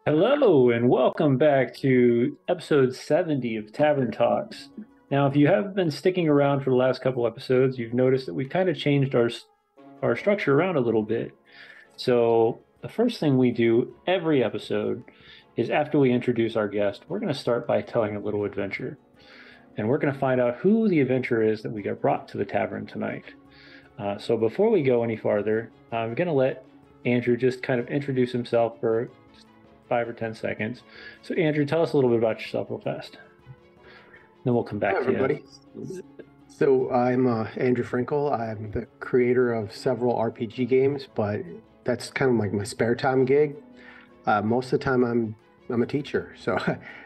Hello, and welcome back to episode 70 of Tavern Talks. Now, if you have been sticking around for the last couple episodes, you've noticed that we've kind of changed our structure around a little bit. So, the first thing we do every episode is after we introduce our guest, we're going to start by telling a little adventure. And we're going to find out who the adventurer is that we got brought to the tavern tonight. So, before we go any farther, I'm going to let Andrew just kind of introduce himself for 5 or 10 seconds. So, Andrew, tell us a little bit about yourself real fast. Then we'll come back Hi, to you. everybody. So I'm Andrew Frinkle. I'm the creator of several RPG games, but that's kind of like my spare time gig. Most of the time, I'm a teacher, so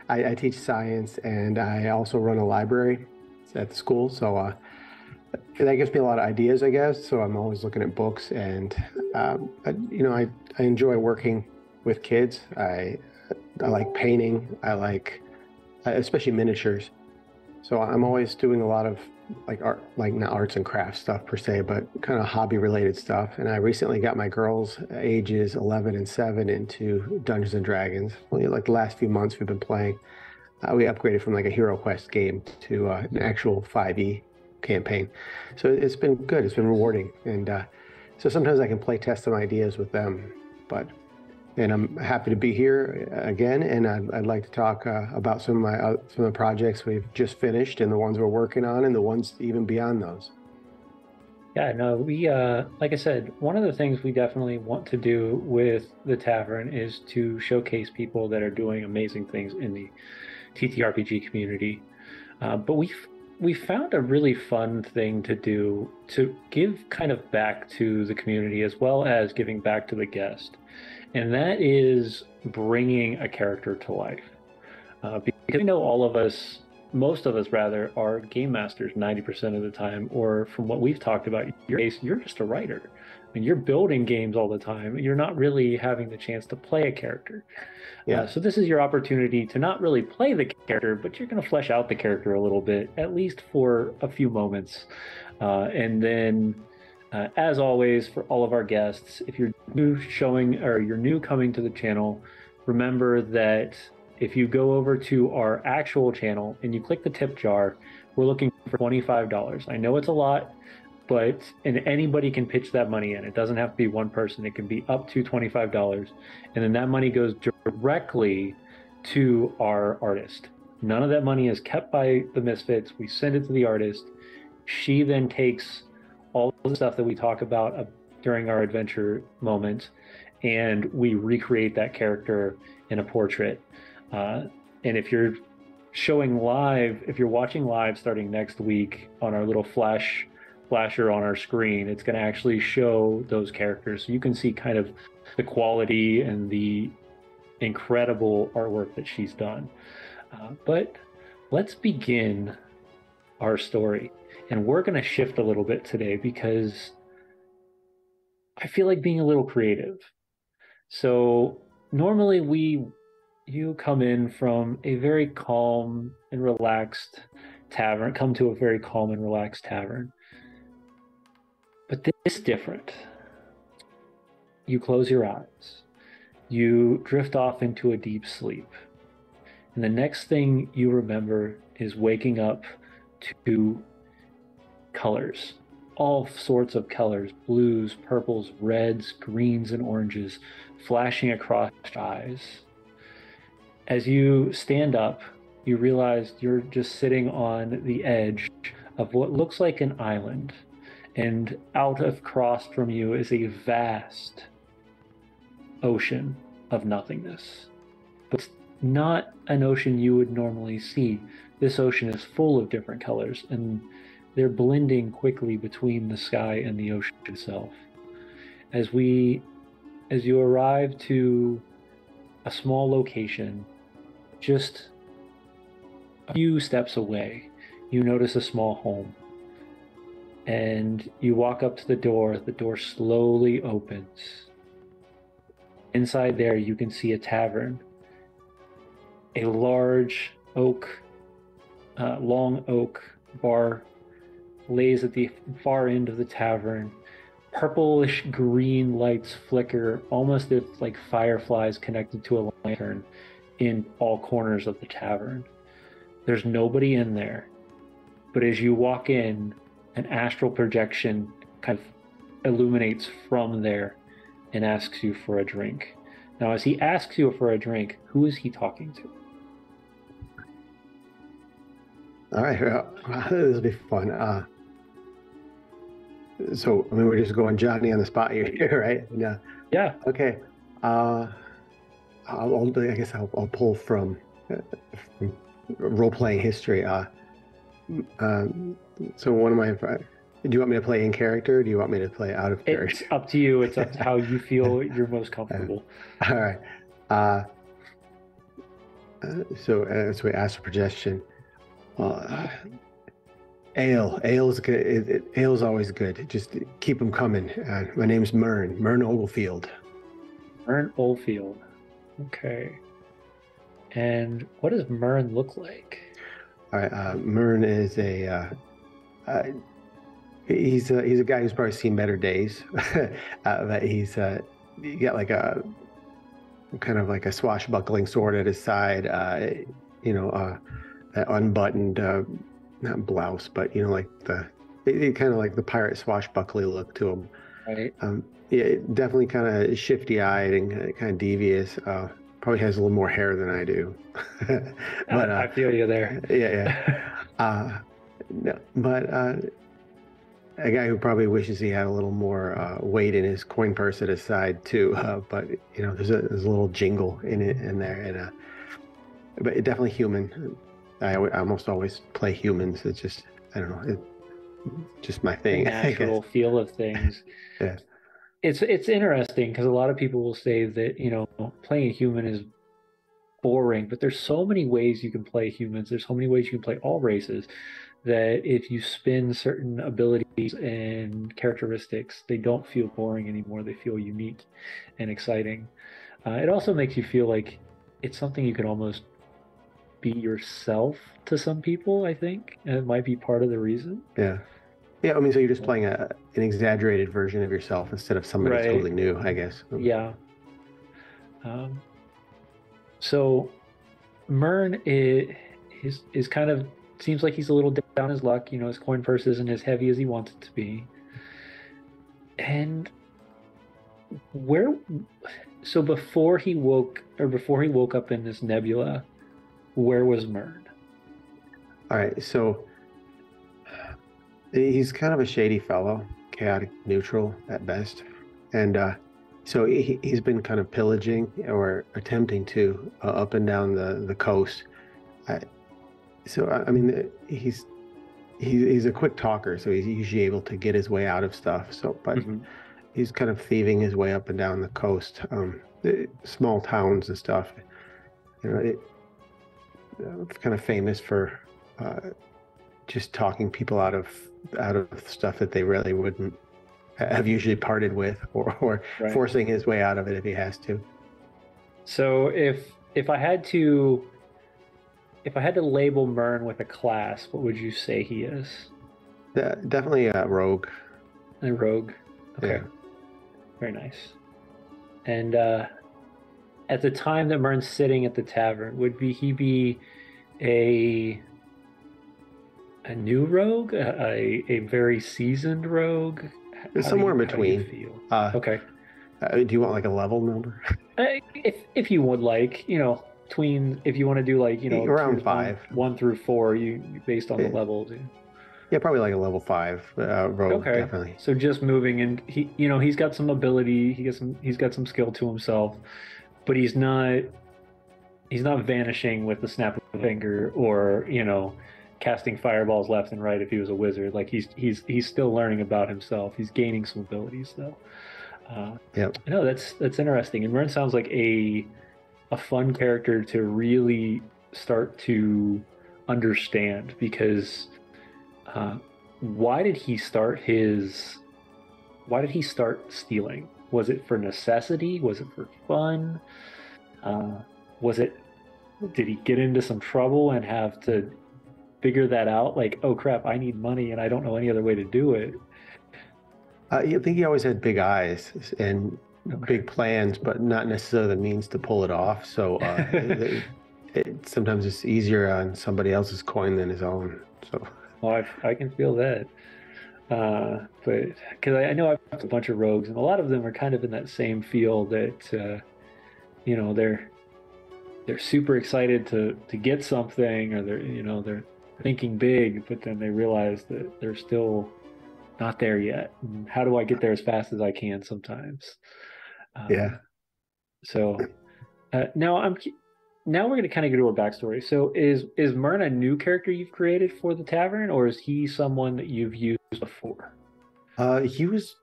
I teach science, and I also run a library at the school. So that gives me a lot of ideas, I guess. So I'm always looking at books, and I enjoy working with kids. I like painting. I like especially miniatures. So I'm always doing a lot of like art, like not arts and crafts stuff per se, but kind of hobby related stuff. And I recently got my girls ages 11 and 7 into Dungeons and Dragons. Only like the last few months we've been playing. We upgraded from like a Hero Quest game to an actual 5e campaign. So it's been good. It's been rewarding. And so sometimes I can play test some ideas with them, and I'm happy to be here again. And I'd like to talk about some of the projects we've just finished, and the ones we're working on, and the ones even beyond those. Yeah, no, we, like I said, one of the things we definitely want to do with the tavern is to showcase people that are doing amazing things in the TTRPG community. But we found a really fun thing to do to give kind of back to the community as well as giving back to the guest. And that is bringing a character to life. Because I know all of us, most of us rather, are game masters 90% of the time, or from what we've talked about, in your case, you're just a writer. I mean, you're building games all the time. You're not really having the chance to play a character. Yeah. So this is your opportunity to not really play the character, but you're going to flesh out the character a little bit, at least for a few moments. And then, as always, for all of our guests, if you're new showing or you're new coming to the channel, remember that if you go over to our actual channel and you click the tip jar, we're looking for $25. I know it's a lot, and anybody can pitch that money in. It doesn't have to be one person. It can be up to $25. And then that money goes directly to our artist. None of that money is kept by the Misfits. We send it to the artist. She then takes all the stuff that we talk about during our adventure moments, and we recreate that character in a portrait. And if you're showing live, if you're watching live starting next week on our little flasher on our screen, it's going to actually show those characters. So you can see kind of the quality and the incredible artwork that she's done. But let's begin our story. And we're going to shift a little bit today because I feel like being a little creative. So normally you come in from a very calm and relaxed tavern, come to a very calm and relaxed tavern. But this is different. You close your eyes. You drift off into a deep sleep. And the next thing you remember is waking up to colors, all sorts of colors, blues, purples, reds, greens, and oranges flashing across your eyes. As you stand up, you realize you're just sitting on the edge of what looks like an island. And out across from you is a vast ocean of nothingness. But it's not an ocean you would normally see. This ocean is full of different colors, and they're blending quickly between the sky and the ocean itself. As you arrive to a small location, just a few steps away, you notice a small home. And you walk up to the door slowly opens. Inside there, you can see a tavern. A large long oak bar lays at the far end of the tavern. Purplish green lights flicker, almost if like fireflies connected to a lantern in all corners of the tavern. There's nobody in there, but as you walk in, an astral projection kind of illuminates from there and asks you for a drink. Now, as he asks you for a drink, who is he talking to? All right, this will be fun. So, I mean, we're just going Johnny on the spot here, right? Yeah. Yeah. Okay. I guess I'll pull from role-playing history. So one of my, do you want me to play in character, or do you want me to play out of character? It's up to you. It's up to how you feel you're most comfortable. All right. So we asked for projection. Ale's good. Ale's always good. Just keep them coming. My name's Mern Oldfield. Mern Oldfield. Okay. And what does Mern look like? All right. Mern is he's a guy who's probably seen better days. But he's you got like a kind of like a swashbuckling sword at his side. That unbuttoned not blouse, but like it kind of like the pirate swashbuckly look to him. Right. Yeah, definitely kind of shifty-eyed and kind of devious. Probably has a little more hair than I do. But I feel you there. Yeah. No, but a guy who probably wishes he had a little more weight in his coin purse at his side too. But there's a little jingle in there, and but it definitely human. I almost always play humans. It's just, I don't know, it's just my thing. The natural feel of things. Yeah. It's interesting because a lot of people will say that, playing a human is boring, but there's so many ways you can play humans. There's so many ways you can play all races that if you spin certain abilities and characteristics, they don't feel boring anymore. They feel unique and exciting. It also makes you feel like it's something you can almost be yourself to some people, I think, and it might be part of the reason. Yeah. I mean, so you're just playing an exaggerated version of yourself instead of somebody Right. totally new, I guess. Yeah. So Mern is kind of seems like he's a little down his luck. His coin purse isn't as heavy as he wants it to be. And so before he woke up in this nebula, where was Mern? All right, so he's kind of a shady fellow, chaotic neutral at best. And so he's been kind of pillaging or attempting to up and down the coast. So I mean, he's a quick talker, so he's usually able to get his way out of stuff. So, but he's kind of thieving his way up and down the coast, small towns and stuff. Kind of famous for just talking people out of stuff that they really wouldn't have usually parted with, or Right. forcing his way out of it if he has to. So if I had to label Mern with a class, what would you say he is? Definitely a rogue. A rogue. Okay. Yeah. Very nice. And at the time that Mern's sitting at the tavern, he be a new rogue, a very seasoned rogue? Somewhere in between. How do you feel? Okay. Do you want like a level number? If you would like, between, if you want to do like, around 5, 1 through 4, you based on the levels. Yeah, probably like a level 5 rogue. Okay. Definitely. So just moving, and he's got some ability, he's got some skill to himself, but he's not vanishing with the snap of a finger, or casting fireballs left and right if he was a wizard. Like he's still learning about himself. He's gaining some abilities though. Yep. No, that's interesting. And Mern sounds like a fun character to really start to understand, because why did he start stealing? Was it for necessity? Was it for fun? Did he get into some trouble and have to figure that out? Like, oh crap, I need money and I don't know any other way to do it. I think he always had big eyes, and Okay. big plans, but not necessarily the means to pull it off. So sometimes it's easier on somebody else's coin than his own. So Well, I can feel that. But because I know I've got a bunch of rogues, and a lot of them are kind of in that same feel that they're super excited to get something, or they're thinking big, but then they realize that they're still not there yet. And how do I get there as fast as I can sometimes? yeah. Um, so now now we're going to kind of go to a backstory. So is Myrn a new character you've created for the tavern, or is he someone that you've used before? He was,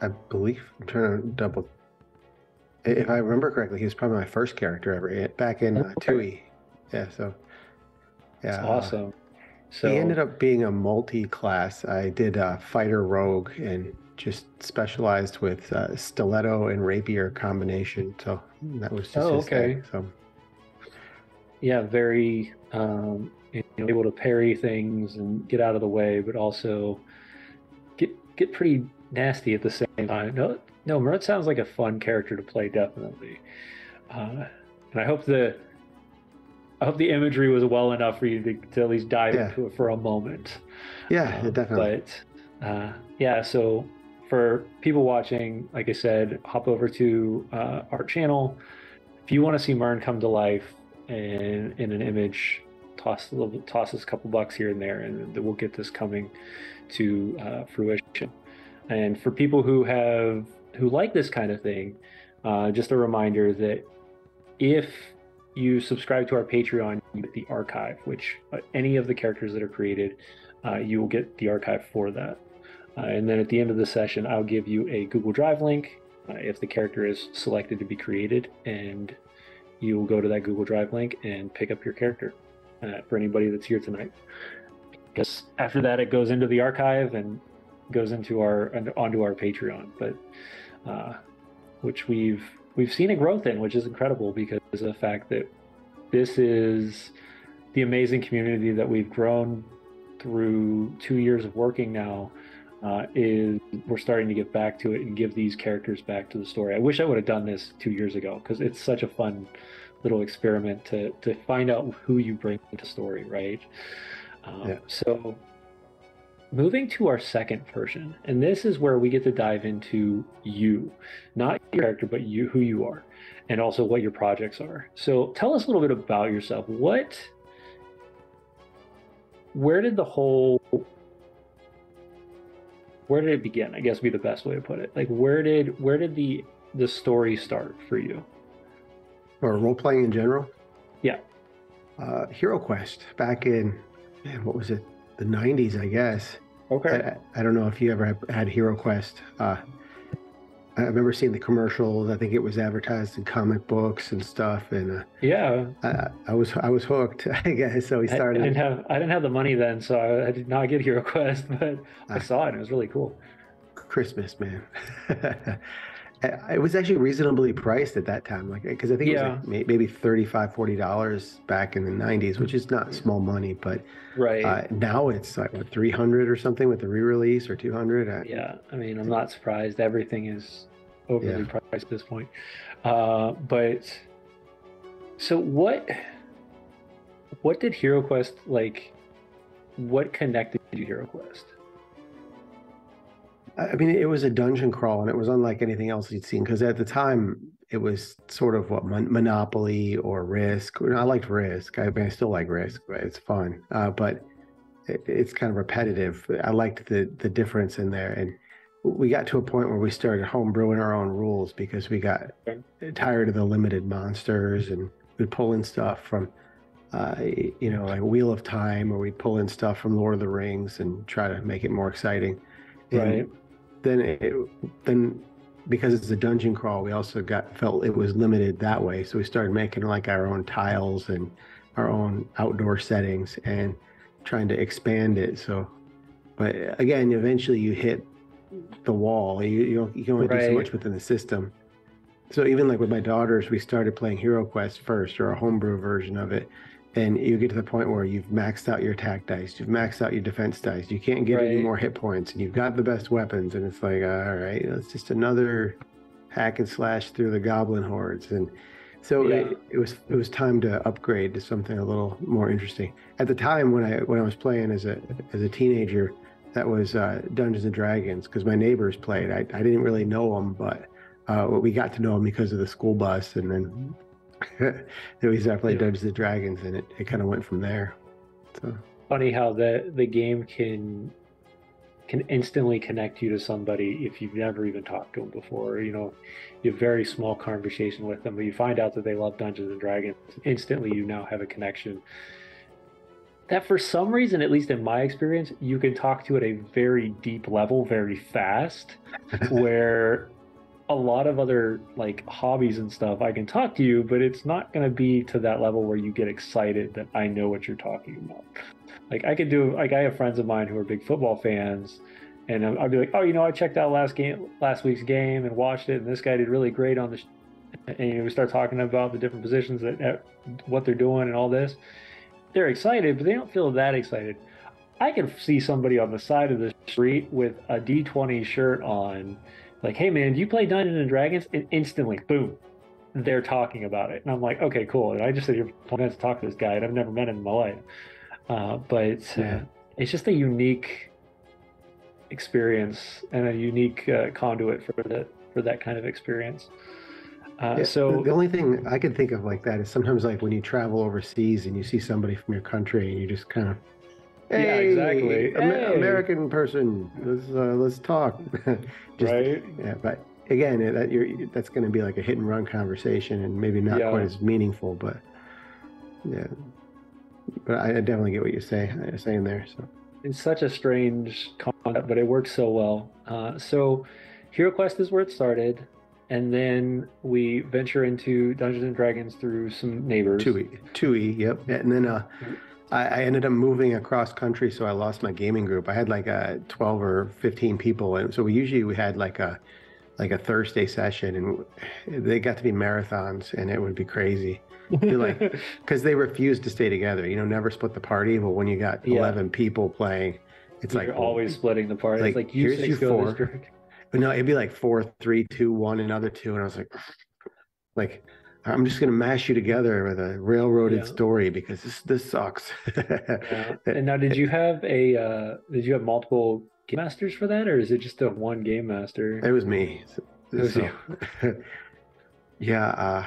I believe, I'm trying to double. If I remember correctly, he was probably my first character ever back in Okay, TUI. Yeah, so that's yeah, awesome. he ended So, up being a multi-class. I did fighter rogue and just specialized with stiletto and rapier combination. So that was just oh, his thing. okay. So Yeah, very able to parry things and get out of the way, but also get pretty nasty at the same time. No, no, Murd sounds like a fun character to play, definitely. And I hope the imagery was well enough for you to at least dive yeah, into it for a moment. yeah, definitely. But yeah, so for people watching, like I said, hop over to our channel. If you want to see Mern come to life in an image, toss us a couple bucks here and there, and we'll get this coming to fruition. And for people who like this kind of thing, just a reminder that if you subscribe to our Patreon, you get the archive, which any of the characters that are created, you will get the archive for that. And then at the end of the session, I'll give you a Google Drive link if the character is selected to be created, and you will go to that Google Drive link and pick up your character for anybody that's here tonight. Because after that, it goes into the archive and goes into onto our Patreon, but which we've seen a growth in, which is incredible because of the fact that this is the amazing community that we've grown through 2 years of working now. Is we're starting to get back to it and give these characters back to the story. I wish I would have done this 2 years ago because it's such a fun little experiment to find out who you bring to story, right? Yeah. So moving to our second version, and this is where we get to dive into you, not your character, but you, who you are, and also what your projects are. So tell us a little bit about yourself. Where did the whole where did it begin? I guess would be the best way to put it. Like where did the story start for you? Or role playing in general. Yeah. Hero Quest back in, man, what was it? The 90s, I guess. Okay. I don't know if you ever had Hero Quest. I remember seeing the commercials. I think it was advertised in comic books and stuff, and Yeah. I was hooked. I guess so. We started. I didn't have the money then, so I did not get Hero Quest, but I saw it and it was really cool. Christmas, man. It was actually reasonably priced at that time, like because I think it was Yeah. like maybe $35-40 back in the 90s, which is not small money, but Right. now it's like what, 300 or something with the re-release, or 200. Yeah. I mean, I'm not surprised. Everything is Yeah. overly priced at this point. But so what did Hero Quest like? What connected you to Hero Quest? I mean, it was a dungeon crawl, and it was unlike anything else you'd seen because at the time it was sort of what Monopoly or Risk. I liked Risk. I mean, I still like Risk, but it's fun. But it's kind of repetitive. I liked the difference in there, and we got to a point where we started homebrewing our own rules because we got tired of the limited monsters, and we'd pull in stuff from, like Wheel of Time, or we'd pull in stuff from Lord of the Rings and try to make it more exciting. And Right. then because it's a dungeon crawl, we also felt it was limited that way. So we started making like our own tiles and our own outdoor settings and trying to expand it. So, but again, eventually you hit the wall. You can only do so much Right. within the system. So even like with my daughters, we started playing Hero Quest first, or a homebrew version of it. And you get to the point where you've maxed out your attack dice, you've maxed out your defense dice, you can't get any Right. more hit points, and you've got the best weapons. And it's like, all right, it's just another hack and slash through the goblin hordes, and so Yeah. it was time to upgrade to something a little more interesting. At the time when I was playing as a teenager, that was Dungeons and Dragons because my neighbors played. I didn't really know them, but we got to know them because of the school bus, and then we started playing Yeah. Dungeons and Dragons, and it kind of went from there. So Funny how the game can instantly connect you to somebody if you've never even talked to them before. You have very small conversation with them, but you find out that they love Dungeons and Dragons. Instantly, you now have a connection that, for some reason, at least in my experience, you can talk to at a very deep level very fast. Where a lot of other like hobbies and stuff, I can talk to you, but it's not going to be to that level where you get excited that I know what you're talking about. Like I have friends of mine who are big football fans, and I'll be like, oh, I checked out last week's game, and watched it, and this guy did really great on the. And we start talking about the different positions that what they're doing and all this. They're excited, but they don't feel that excited. I can see somebody on the side of the street with a D20 shirt on, like, hey man, do you play Dungeons and Dragons? And instantly, boom, they're talking about it. And I'm like, okay, cool. And I just sit here for 20 minutes to talk to this guy, and I've never met him in my life. But yeah. it's just a unique experience and a unique conduit for that kind of experience. Yeah, So the only thing I can think of like that is sometimes like when you travel overseas and you see somebody from your country and you just kind of, yeah, hey, exactly. Hey, American person, let's talk. Just right? yeah, but again, that's going to be like a hit and run conversation and maybe not quite Yeah. as meaningful, but yeah. But I definitely get what you're saying there. So It's such a strange concept, but it works so well. So Hero Quest is where it started, and then we venture into Dungeons and Dragons through some neighbors. 2E, yep. And then I ended up moving across country, so I lost my gaming group. I had like 12 or 15 people, and so we had like a Thursday session, and they got to be marathons, and it would be crazy. Because they refused to stay together, never split the party. But when you got Yeah. 11 people playing, it's You're like always splitting the party. It's like you here's six you go this 4. direction. But no, it'd be like 4, 3, 2, 1, another 2, and I was like, I'm just gonna mash you together with a railroaded Yeah. story because this sucks. Yeah. And now, did you have multiple game masters for that, or is it just a one game master? It was me. It was you. Yeah,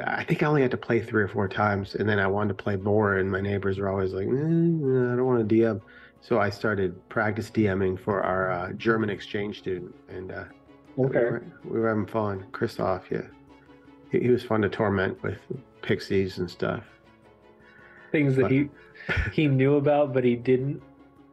I think I only had to play 3 or 4 times, and then I wanted to play more, and my neighbors were always like, I don't want to DM. So I started practice DMing for our German exchange student, and Okay. we were having fun. Christoph, yeah. He was fun to torment with pixies and stuff. Things that But he knew about, but he didn't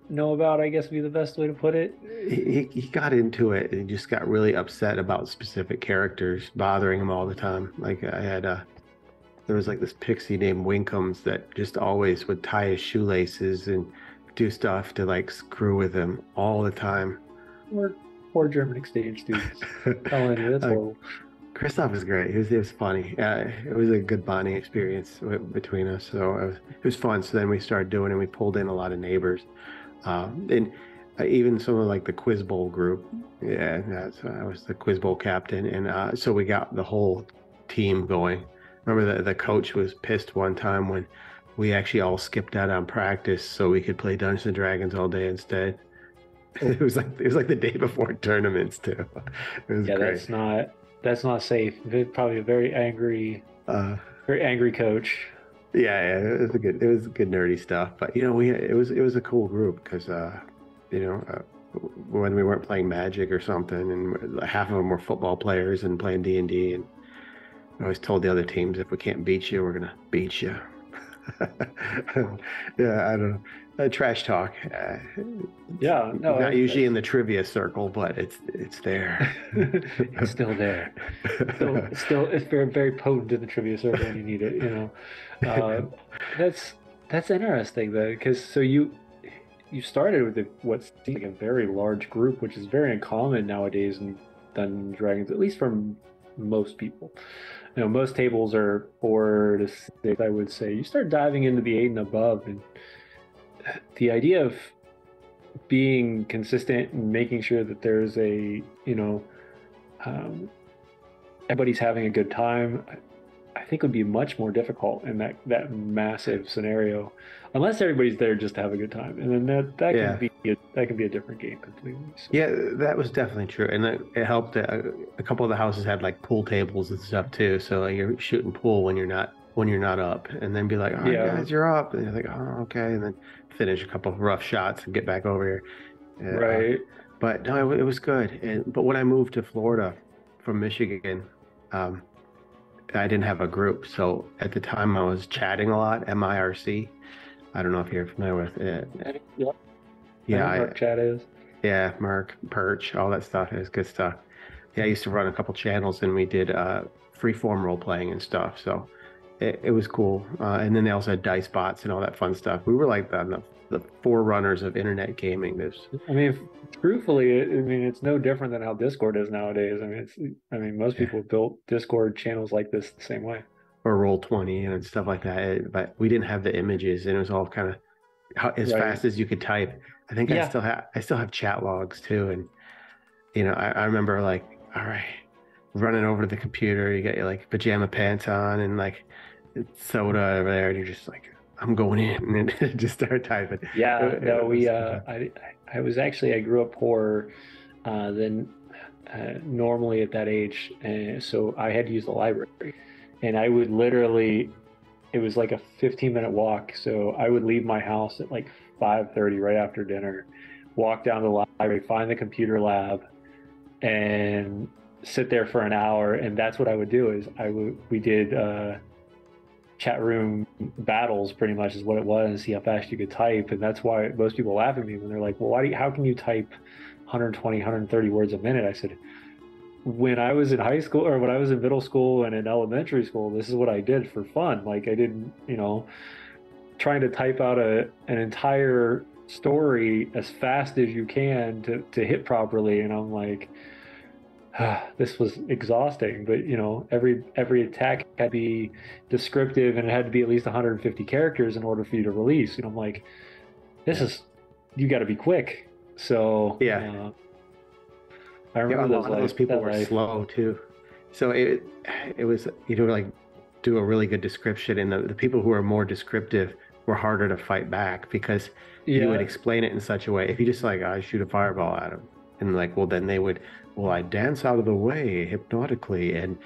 know about, I guess would be the best way to put it. he got into it and he just got really upset about specific characters bothering him all the time. Like I had there was like this pixie named Winkums that just always would tie his shoelaces and do stuff to like screw with him all the time. Poor German exchange students. Telling you, that's horrible. Christoph was great. It was funny. It was a good bonding experience between us. So it was fun. So then we started doing it. We pulled in a lot of neighbors. And even some of like the Quiz Bowl group. Yeah, I was the Quiz Bowl captain. And so we got the whole team going. Remember the coach was pissed one time when we actually all skipped out on practice so we could play Dungeons and Dragons all day instead. It was like the day before tournaments too. It was great. That's not safe. Probably a very angry coach. Yeah, it was good nerdy stuff. But it was a cool group because when we weren't playing Magic or something, and half of them were football players and playing D&D, and I always told the other teams, if we can't beat you, we're gonna beat you. Yeah, I don't know. Trash talk. Yeah, no, not usually in the trivia circle, but it's there. It's still there. It's very, very potent in the trivia circle when you need it. That's interesting though, because so you started with what seems like a very large group, which is very uncommon nowadays in Dungeons and Dragons, at least from most people. Most tables are 4 to 6, I would say. You start diving into the 8 and above, and the idea of being consistent and making sure that there's a everybody's having a good time, I think it would be much more difficult in that massive scenario, unless everybody's there just to have a good time, and then that can Yeah. be that can be a different game completely. So Yeah, that was definitely true, and it helped that a couple of the houses had like pool tables and stuff too. So like you're shooting pool when you're not up, and then be like, "All right, yeah, guys, you're up," and you're like, "Oh, okay," and then finish a couple of rough shots and get back over here. right. But no, it was good. But when I moved to Florida from Michigan, um, I didn't have a group, so at the time I was chatting a lot, MIRC. I don't know if you're familiar with it. Yep, I Yeah, know Mark Chat is. yeah, Merc, Perch, all that stuff is good stuff. Yeah, I used to run a couple channels and we did freeform role playing and stuff. So it was cool. And then they also had dice bots and all that fun stuff. We were like the forerunners of internet gaming. There's I mean, truthfully, I mean, it's no different than how Discord is nowadays. I mean, I mean, most yeah, people built Discord channels like this the same way. or Roll20 and stuff like that. But we didn't have the images and it was all kind of as Right. fast as you could type. I think Yeah. I still have chat logs too. And you know, I remember like, all right, running over to the computer, you got your like pajama pants on and like soda over there, and you're just like, I'm going in and just start typing. Yeah. No, It we, was good time. I was actually, I grew up poor, than normally at that age. And so I had to use the library. And I would literally, it was like a 15-minute walk. So I would leave my house at like 5:30 right after dinner, walk down to the library, find the computer lab, and sit there for an hour. And that's what I would do is we did chat room battles pretty much is what it was, see how fast you could type. And that's why most people laugh at me when they're like, well, how can you type 120, 130 words a minute? I said, when I was in high school or when I was in middle school and in elementary school, this is what I did for fun. Like I didn't, trying to type out an entire story as fast as you can to hit properly. And I'm like, this was exhausting, but every attack had to be descriptive and it had to be at least 150 characters in order for you to release. And I'm like, this Yeah, is you got to be quick. So yeah, I yeah. A remember lot of those people that were life. slow too, so it was like do a really good description, and the people who are more descriptive were harder to fight back because you would Yeah, explain it in such a way. If you just like I shoot a fireball at them, and like well then they would well I dance out of the way hypnotically and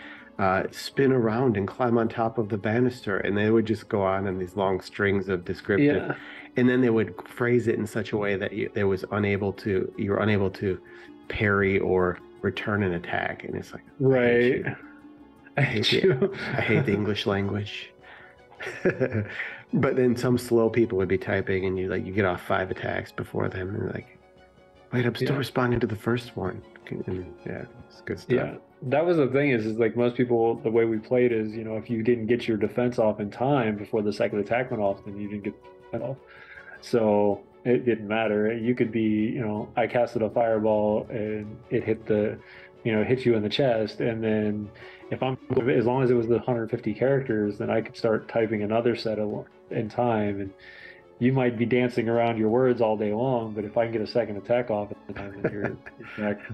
spin around and climb on top of the banister, and they would just go on in these long strings of descriptive, yeah, and then they would phrase it in such a way that you were unable to parry or return an attack, and it's like I hate right. you. I I hate hate the you. I hate the English language. But then some slow people would be typing, and you get off 5 attacks before them, and you're like, wait, I'm still Yeah, responding to the first one. And yeah, it's good stuff. yeah. That was the thing is like most people, the way we played is, if you didn't get your defense off in time before the second attack went off, then you didn't get the defense off. So it didn't matter. You could be, I casted a fireball and it hit hit you in the chest. And then if as long as it was the 150 characters, then I could start typing another set of in time. And you might be dancing around your words all day long, but if I can get a second attack off at the time, then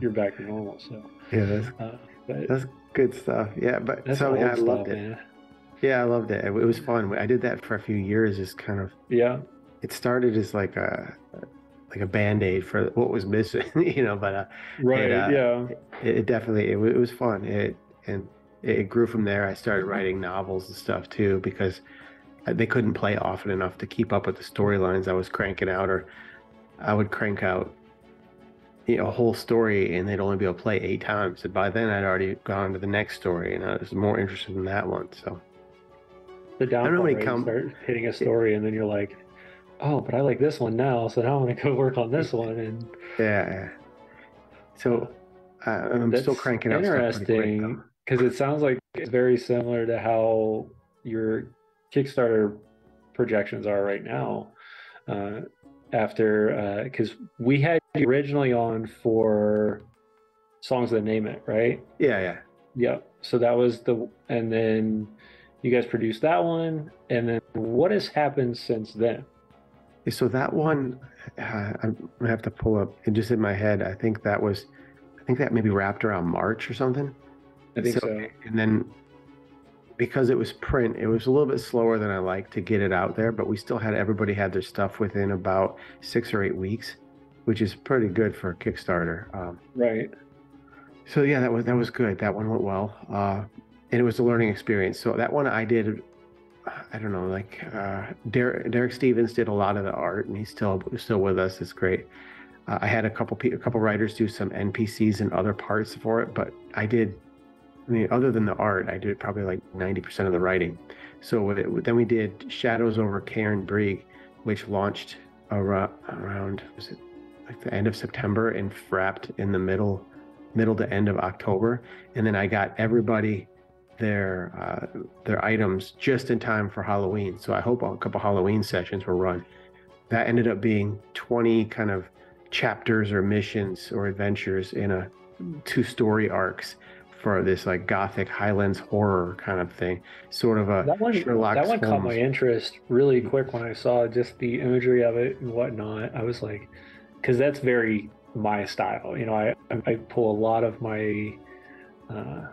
you're back to normal. So, Yeah, uh, but that's good stuff. Yeah, but that's so yeah, I old loved stuff, it. man. Yeah, I loved it. It was fun. I did that for a few years. Just kind of Yeah, it started as like a band-aid for what was missing, but it right. Yeah, it definitely it was fun. And it grew from there. I started writing novels and stuff too because they couldn't play often enough to keep up with the storylines I was cranking out, or I would crank out a whole story and they'd only be able to play 8 times. And by then I'd already gone to the next story and I was more interested in that one. So the I don't know how downfall, many right? You come. start hitting a story, and then you're like, oh, but I like this one now, so now I'm gonna go work on this one. And Yeah. uh, So I'm still that's cranking out stuff pretty quick though. interesting because it sounds like it's very similar to how your Kickstarter projections are right now. Uh, after because we had you originally on for songs that name it, right? Yeah, yeah. Yeah. So that was and then you guys produced that one, and then what has happened since then? So that one, I'm gonna have to pull up and just in my head. I think that maybe wrapped around March or something. I think So, so. and then because it was print, it was a little bit slower than I like to get it out there, but we still had everybody had their stuff within about 6 or 8 weeks, which is pretty good for a Kickstarter. Right. So yeah, that was good. That one went well, and it was a learning experience. So that one I did, I don't know, like Derek Stevens did a lot of the art, and he's still with us. It's great. I had a couple writers do some NPCs and other parts for it, but I did. I mean, other than the art, I did probably like 90% of the writing. So then we did Shadows over Cairn Brig, which launched around, was it like the end of September and wrapped in the middle to end of October. And then I got everybody their items just in time for Halloween. So I hope a couple Halloween sessions were run. That ended up being 20 kind of chapters or missions or adventures in a 2 story arcs for this like gothic Highlands horror kind of thing, sort of a Sherlock That one caught my Holmes. interest really quick when I saw just the imagery of it and whatnot. I was like, because that's very my style. I pull a lot of uh,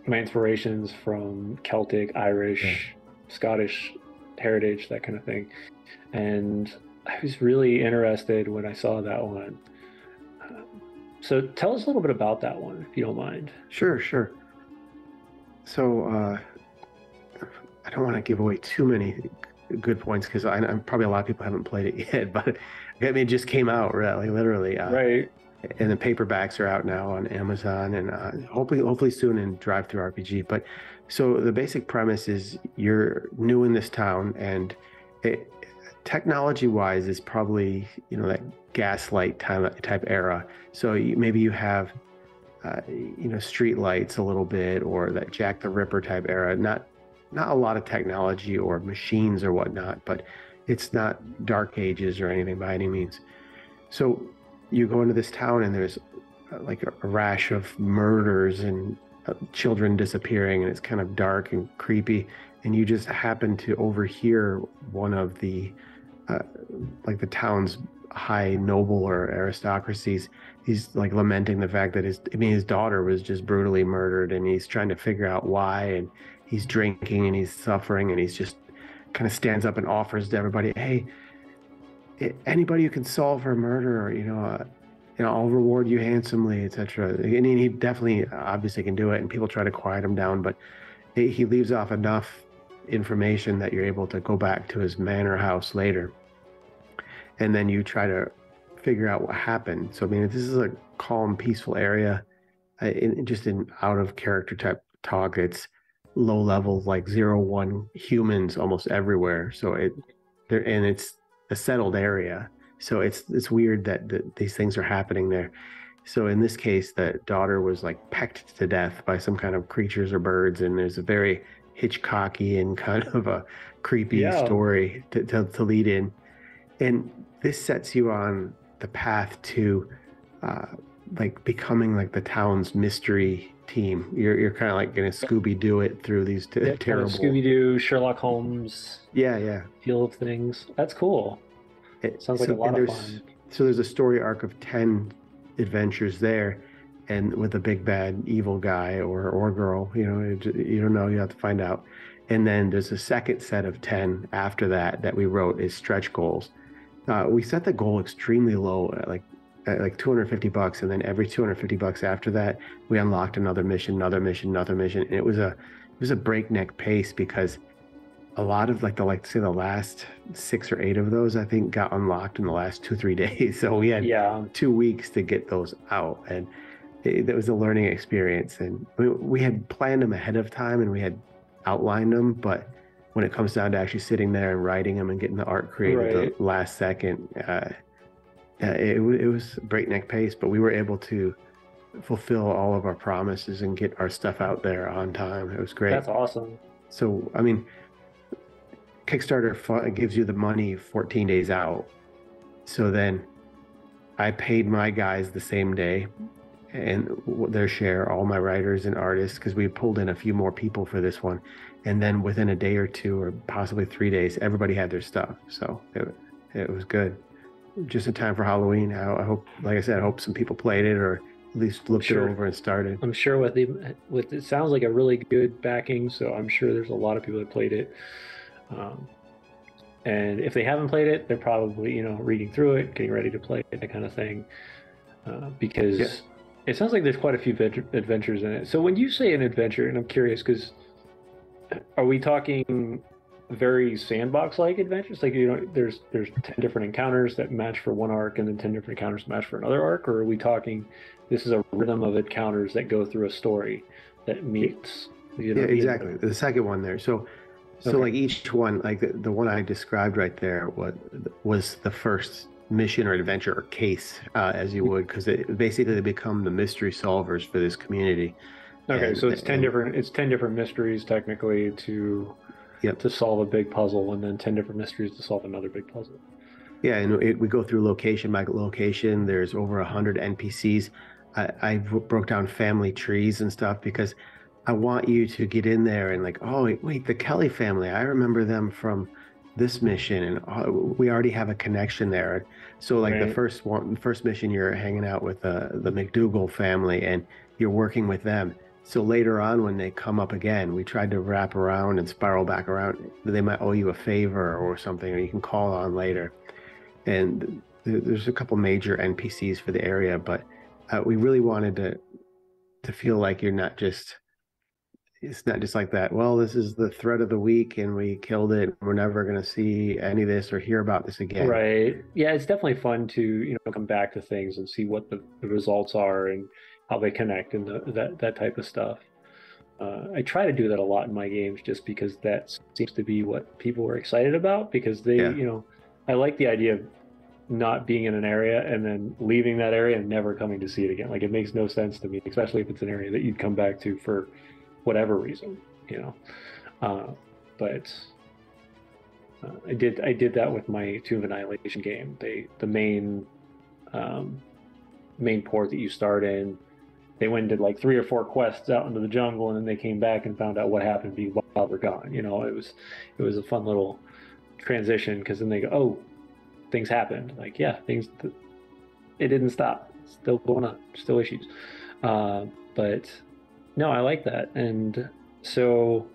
my inspirations from Celtic, Yeah. Irish, Scottish heritage, that kind of thing. And I was really interested when I saw that one. So tell us a little bit about that one, if you don't mind. Sure, sure. So I don't want to give away too many good points because I'm probably a lot of people haven't played it yet, but I mean, it just came out really, literally. Right. And the paperbacks are out now on Amazon and hopefully soon in Drive Through RPG. But so the basic premise is you're new in this town, and it, technology wise is probably that gaslight type era. So maybe you have street lights a little bit, or that Jack the Ripper type era. Not a lot of technology or machines or whatnot, but it's not dark ages or anything by any means. So you go into this town and there's like a rash of murders and children disappearing, and it's kind of dark and creepy, and you just happen to overhear one of the uh, like the town's high noble or aristocracies. He's like lamenting the fact that his daughter was just brutally murdered, and he's trying to figure out why, and he's drinking and he's suffering, and he's just kind of stands up and offers to everybody, hey, anybody who can solve her murder, I'll reward you handsomely, etc. And he definitely, obviously, can do it. And people try to quiet him down, but he leaves off enough information that you're able to go back to his manor house later, and then you try to figure out what happened. So I mean, this is a calm, peaceful area, just in out of character type talk. It's low level, like 0-1 humans almost everywhere. So it's a settled area. So it's weird that these things are happening there. So in this case, the daughter was like pecked to death by some kind of creatures or birds, and there's a very Hitchcockian kind of a creepy Yeah. story to lead in, and this sets you on the path to uh, like becoming like the town's mystery team. You're kind of like gonna Scooby Doo it through these Yeah, kind of terrible. Scooby Doo, Sherlock Holmes Yeah, yeah. feel of things. That's cool. Sounds like a So lot and of fun. there's a story arc of 10 adventures there, and with a big bad evil guy or girl, you don't know, you have to find out. And then there's a second set of 10 after that we wrote is stretch goals. We set the goal extremely low at like $250, and then every $250 after that we unlocked another mission, another mission, and it was a breakneck pace because a lot of say the last 6 or 8 of those I think got unlocked in the last 2-3 days. So we had Yeah. 2 weeks to get those out, and it was a learning experience. And we had planned them ahead of time and we had outlined them, but when it comes down to actually sitting there and writing them and getting the art created Right. the last second, it was breakneck pace, but we were able to fulfill all of our promises and get our stuff out there on time. It was great. That's awesome. So I mean, Kickstarter gives you the money 14 days out. So then I paid my guys the same day and their share, all my writers and artists, because we pulled in a few more people for this one. And then within a day or two, or possibly 3 days, everybody had their stuff. So it was good. Just in time for Halloween. I hope, like I said, I hope some people played it or at least looked it sure. over and started. I'm sure with it sounds like a really good backing, so I'm sure there's a lot of people that played it. Um, and if they haven't played it, they're probably reading through it, getting ready to play it, that kind of thing. Yeah, Because it sounds like there's quite a few adventures in it. So when you say an adventure, and I'm curious, because are we talking very sandbox-like adventures? Like there's 10 different encounters that match for one arc, and then 10 different encounters match for another arc, or are we talking this is a rhythm of encounters that go through a story that meets? yeah, exactly. The second one there. So Okay. like each one, like the one I described right there, was the first mission or adventure or case, as you would, because basically they become the mystery solvers for this community. Okay, And so it's 10 different mysteries technically yep. to solve a big puzzle, and then 10 different mysteries to solve another big puzzle. Yeah, and we go through location by location. There's over 100 NPCs. I broke down family trees and stuff because I want you to get in there and like, oh wait, the Kelly family. I remember them from this mission, and we already have a connection there. So like Right. the first mission, you're hanging out with the McDougal family, and you're working with them. So later on, when they come up again, we tried to wrap around and spiral back around. They might owe you a favor or something, or you can call on later. And there's a couple major NPCs for the area, but we really wanted to feel like it's not just like that. Well, this is the threat of the week, and we killed it. We're never going to see any of this or hear about this again. Right. Yeah, it's definitely fun to, come back to things and see what the results are and how they connect and that type of stuff. I try to do that a lot in my games just because that seems to be what people are excited about because Yeah. I like the idea of not being in an area and then leaving that area and never coming to see it again. Like it makes no sense to me, especially if it's an area that you'd come back to for whatever reason, you know. But I did that with my Tomb of Annihilation game. The main port that you start in, they went and did like 3 or 4 quests out into the jungle, and then they came back and found out what happened while they're gone. It was a fun little transition because then they go, oh, things happened. Like yeah, it didn't stop. Still going on. Still issues. But no, I like that. And so,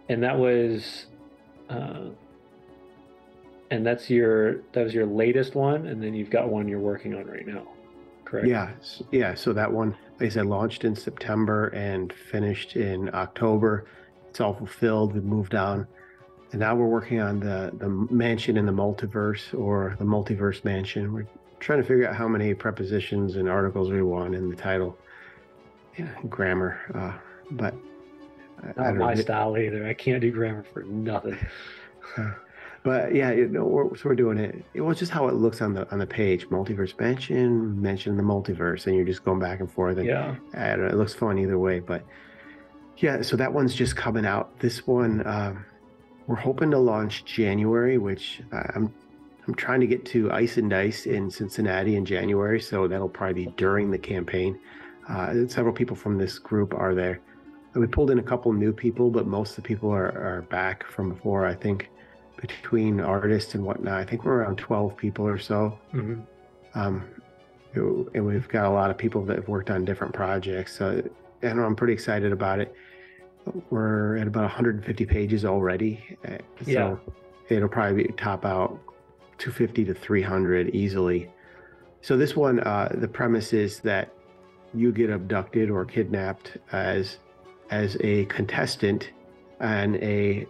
and that was, and that was your latest one, and then you've got one you're working on right now, correct? Yeah. So that one, like I said, launched in September and finished in October. It's all fulfilled. We moved on, and now we're working on the mansion in the multiverse, or the multiverse mansion. We're trying to figure out how many prepositions and articles we want in the title. Yeah, grammar, but Not my style either. I can't do grammar for nothing. But yeah, we're doing it. It was just how it looks on the page. Multiverse mention the multiverse, and you're just going back and forth. And, Yeah. I don't know, it looks fun either way. But yeah, so that one's just coming out. This one, we're hoping to launch January, which I'm trying to get to Ice and Dice in Cincinnati in January. So that'll probably be during the campaign. Several people from this group are there. We pulled in a couple new people, but most of the people are back from before. I think between artists and whatnot, I think we're around 12 people or so. Mm-hmm. And we've got a lot of people that have worked on different projects. So I'm pretty excited about it. We're at about 150 pages already. So it'll probably top out 250 to 300 easily. So this one, the premise is that you get abducted or kidnapped as a contestant and a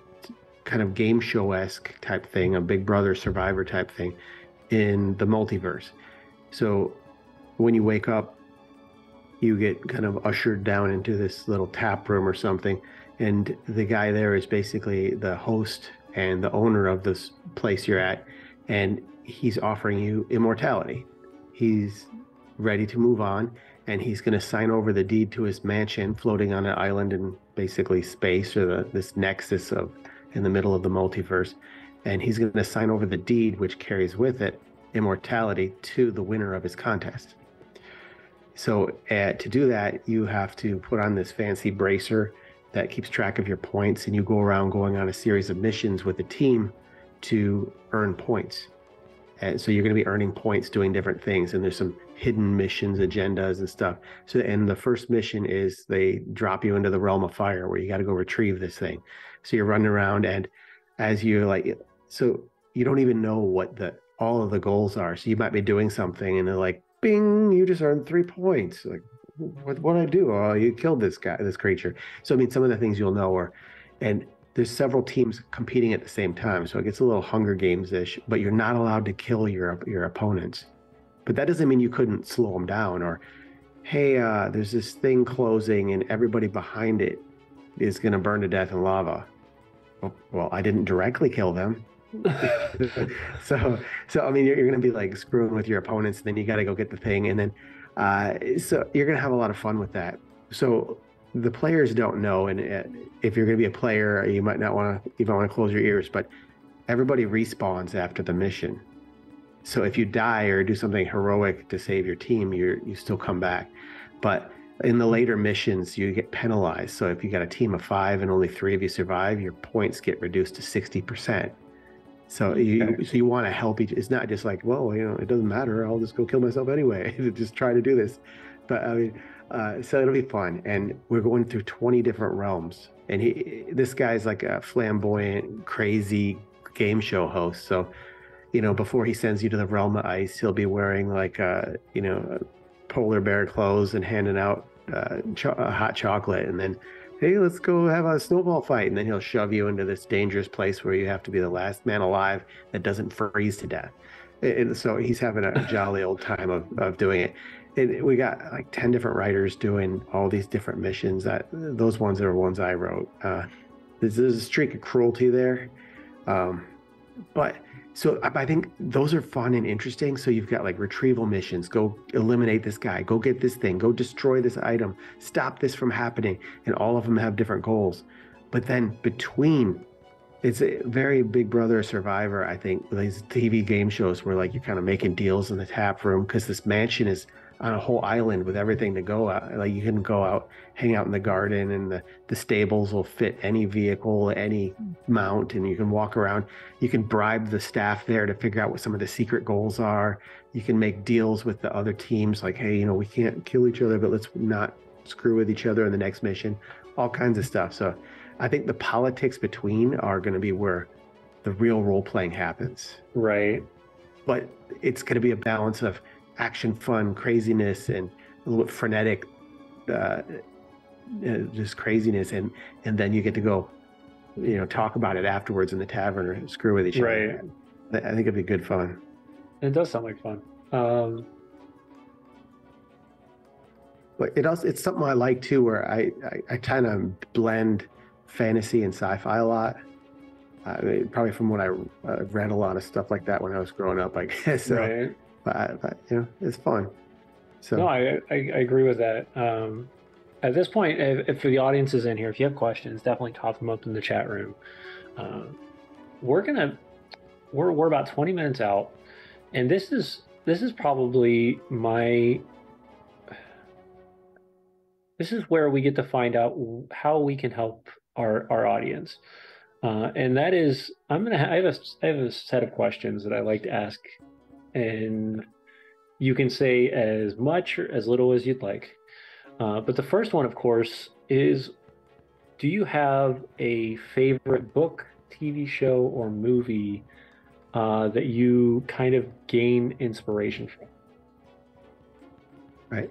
kind of game show-esque type thing, a Big Brother Survivor type thing in the multiverse. So when you wake up, you get kind of ushered down into this little tap room or something, and the guy there is basically the host and the owner of this place you're at, and he's offering you immortality. He's ready to move on, and he's going to sign over the deed to his mansion floating on an island in basically space, or this nexus in the middle of the multiverse. And he's going to sign over the deed, which carries with it immortality, to the winner of his contest. So to do that, you have to put on this fancy bracer that keeps track of your points, and you go around going on a series of missions with a team to earn points. And so you're going to be earning points doing different things, and there's some hidden missions, agendas, and stuff. So, and the first mission is they drop you into the realm of fire where you got to go retrieve this thing. So you're running around, and as you like, so you don't even know what the all of the goals are. So you might be doing something, and they're like, "Bing! You just earned 3 points." Like, what I do? Oh, you killed this guy, this creature. So I mean, some of the things you'll know are, and there's several teams competing at the same time, so it gets a little Hunger Games-ish. But you're not allowed to kill your opponents. But that doesn't mean you couldn't slow them down. Or, hey, there's this thing closing, and everybody behind it is going to burn to death in lava. Well, I didn't directly kill them. so I mean, you're going to be like screwing with your opponents, and then you got to go get the thing, and then so you're going to have a lot of fun with that. So the players don't know, and if you're going to be a player, you might want to close your ears, but everybody respawns after the mission. So if you die or do something heroic to save your team, you still come back. But in the later missions, you get penalized. So if you got a team of 5 and only 3 of you survive, your points get reduced to 60%. So you want to help each. It's not just like, well, it doesn't matter. I'll just go kill myself anyway. Just try to do this. But I mean, so it'll be fun. And we're going through 20 different realms. And this guy's like a flamboyant, crazy game show host. So, before he sends you to the realm of ice, he'll be wearing like polar bear clothes and handing out hot chocolate, and then, hey, let's go have a snowball fight, and then he'll shove you into this dangerous place where you have to be the last man alive that doesn't freeze to death. And so he's having a jolly old time of doing it. And we got like 10 different writers doing all these different missions. Those ones are ones I wrote. There's a streak of cruelty there, but so I think those are fun and interesting. So you've got like retrieval missions, go eliminate this guy, go get this thing, go destroy this item, stop this from happening. And all of them have different goals. But then it's a very Big Brother Survivor, I think, these TV game shows where like you're kind of making deals in the tap room because this mansion is on a whole island with everything to go out. Like you can go out, hang out in the garden, and the stables will fit any vehicle, any mount, and you can walk around. You can bribe the staff there to figure out what some of the secret goals are. You can make deals with the other teams, like, hey, we can't kill each other, but let's not screw with each other in the next mission. All kinds of stuff. So I think the politics between are going to be where the real role playing happens. Right. But it's going to be a balance of action, fun, craziness, and a little bit frenetic, just craziness, and then you get to go, talk about it afterwards in the tavern or screw with each other. Right. I think it'd be good fun. It does sound like fun. But it's something I like too, where I kind of blend fantasy and sci-fi a lot. Probably from when I read a lot of stuff like that when I was growing up, I guess. So, right. But it's fun. So no, I agree with that. At this point, if the audience is in here, if you have questions, definitely top them up in the chat room. We're about 20 minutes out, and this is probably this is where we get to find out how we can help our audience. And that is, I have a set of questions that I like to ask, and you can say as much or as little as you'd like. But the first one, of course, is, do you have a favorite book, TV show, or movie that you kind of gain inspiration from? Right.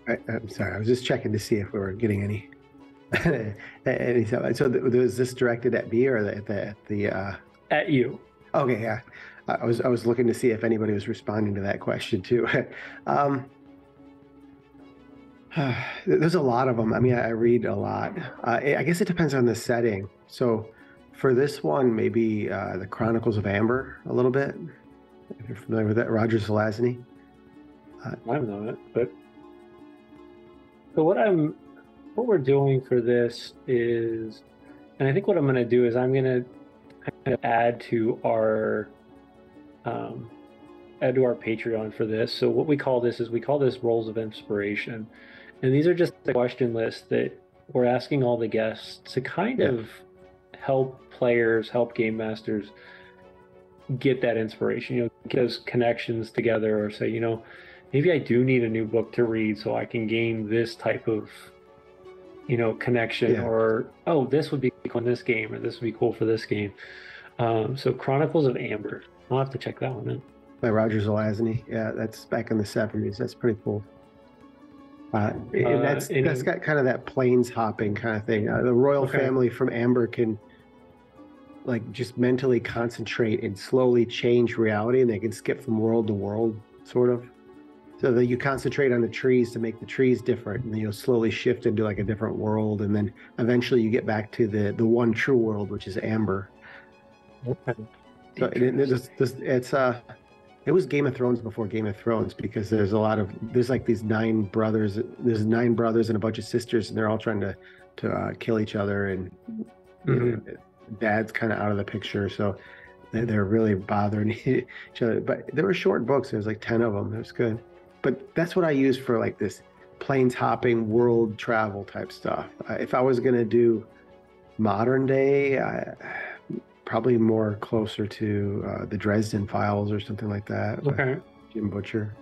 I'm sorry, I was just checking to see if we were getting any. So was this directed at me or at the At you? Okay, yeah. I was looking to see if anybody was responding to that question too. There's a lot of them. I mean, I read a lot. I guess it depends on the setting. So for this one, maybe the Chronicles of Amber a little bit. If you're familiar with that, Roger Zelazny. I don't know it, but so what we're doing for this is, and I think what I'm going to do is I'm going to kind of add to our Patreon for this. So what we call this Rolls of Inspiration, and these are just the question list that we're asking all the guests to kind of help players, help game masters get that inspiration, get those connections together, or say, maybe I do need a new book to read so I can gain this type of, connection, Yeah. or, oh, this would be cool in this game, or this would be cool for this game. So Chronicles of Amber, I'll have to check that one out. By Roger Zelazny. Yeah, that's back in the 70s. That's pretty cool. And that's got kind of that plains hopping kind of thing. The royal family from Amber can like just mentally concentrate and slowly change reality, and they can skip from world to world, sort of. So that you concentrate on the trees to make the trees different, and then you'll slowly shift into like a different world, and then eventually you get back to the one true world, which is Amber. Okay. So it was Game of Thrones before Game of Thrones, because there's like these 9 brothers. There's 9 brothers and a bunch of sisters, and they're all trying to kill each other, and Dad's kind of out of the picture, so they're really bothering each other. But there were short books. There was like 10 of them. It was good. But that's what I use for like this plains hopping world travel type stuff. If I was gonna do modern day, probably more closer to the Dresden Files or something like that. Okay. Jim Butcher.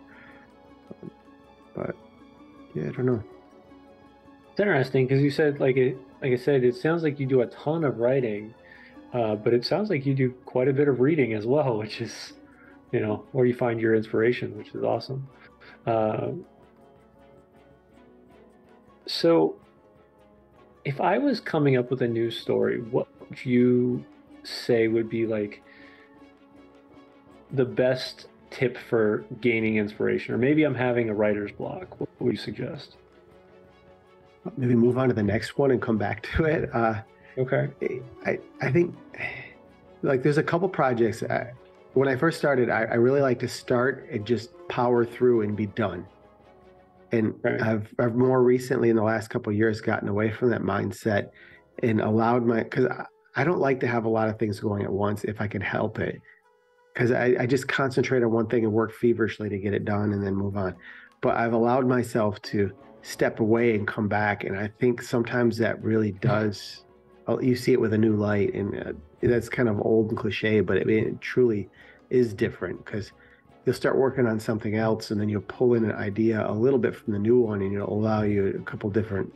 But yeah, I don't know. It's interesting because you said, like I said, it sounds like you do a ton of writing, but it sounds like you do quite a bit of reading as well, which is, where you find your inspiration, which is awesome. So if I was coming up with a new story, what would you say would be like the best tip for gaining inspiration? Or maybe I'm having a writer's block. What would you suggest? Maybe move on to the next one and come back to it. Okay. I think like there's a couple projects. When I first started, I really like to start and just power through and be done. And I've more recently in the last couple of years gotten away from that mindset and allowed because I don't like to have a lot of things going at once if I can help it, because I just concentrate on one thing and work feverishly to get it done and then move on. But I've allowed myself to step away and come back, and I think sometimes that really does. You see it with a new light, and that's kind of old and cliche, but it truly is different, because you'll start working on something else, and then you'll pull in an idea a little bit from the new one, and it'll allow you a couple different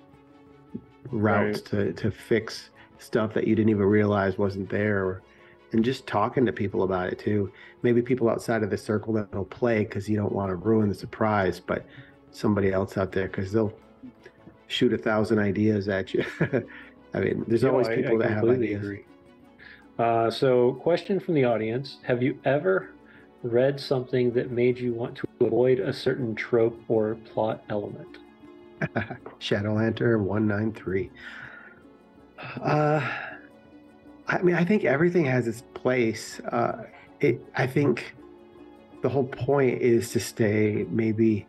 routes to fix stuff that you didn't even realize wasn't there. And just talking to people about it too. Maybe people outside of the circle that'll play, because you don't want to ruin the surprise, but somebody else out there, because they'll shoot 1,000 ideas at you. I mean, there's always people that have ideas. Agree. So, question from the audience: have you ever read something that made you want to avoid a certain trope or plot element? Shadowlantern 193. I mean, I think everything has its place. I think the whole point is to stay maybe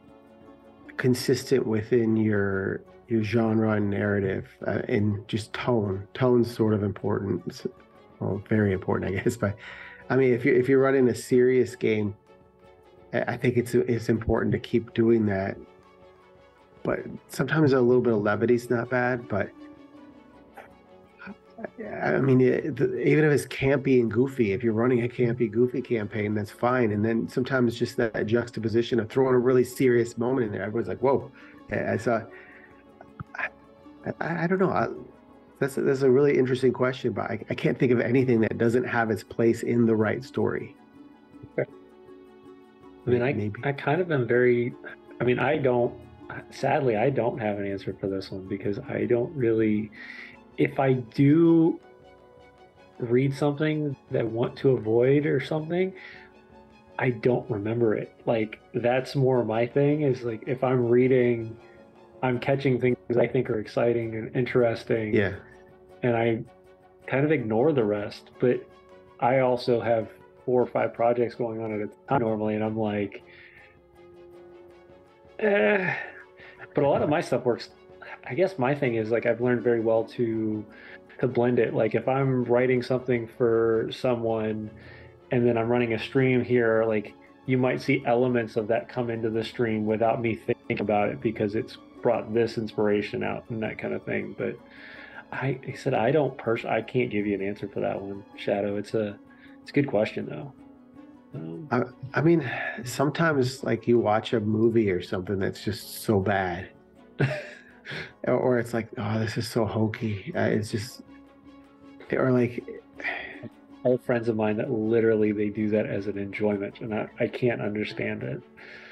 consistent within your genre and narrative, and just tone. Tone's sort of important. Well, very important, I guess. But I mean, if you're running a serious game, I think it's important to keep doing that. But sometimes a little bit of levity is not bad. But I mean, even if it's campy and goofy, if you're running a campy, goofy campaign, that's fine. And then sometimes just that juxtaposition of throwing a really serious moment in there, everyone's like, "Whoa!" I don't know. That's a really interesting question, but I can't think of anything that doesn't have its place in the right story. Okay. I mean, I kind of am very. I mean, sadly, I don't have an answer for this one, because I don't really. If I do read something that I want to avoid or something, I don't remember it. Like, that's more my thing, is like, if I'm reading, I'm catching things I think are exciting and interesting. Yeah. And I kind of ignore the rest. But I also have 4 or 5 projects going on at a time normally, and I'm like, But a lot of my stuff works. I guess my thing is, like, I've learned very well to blend it. Like, if I'm writing something for someone and then I'm running a stream here, like, you might see elements of that come into the stream without me thinking about it, because it's brought this inspiration out and that kind of thing. But I said, I can't give you an answer for that one, Shadow. It's a good question though. Um, I, I mean, sometimes like you watch a movie or something that's just so bad, or it's like, oh, this is so hokey. It's just, or like, I have friends of mine that literally they do that as an enjoyment, and I can't understand it.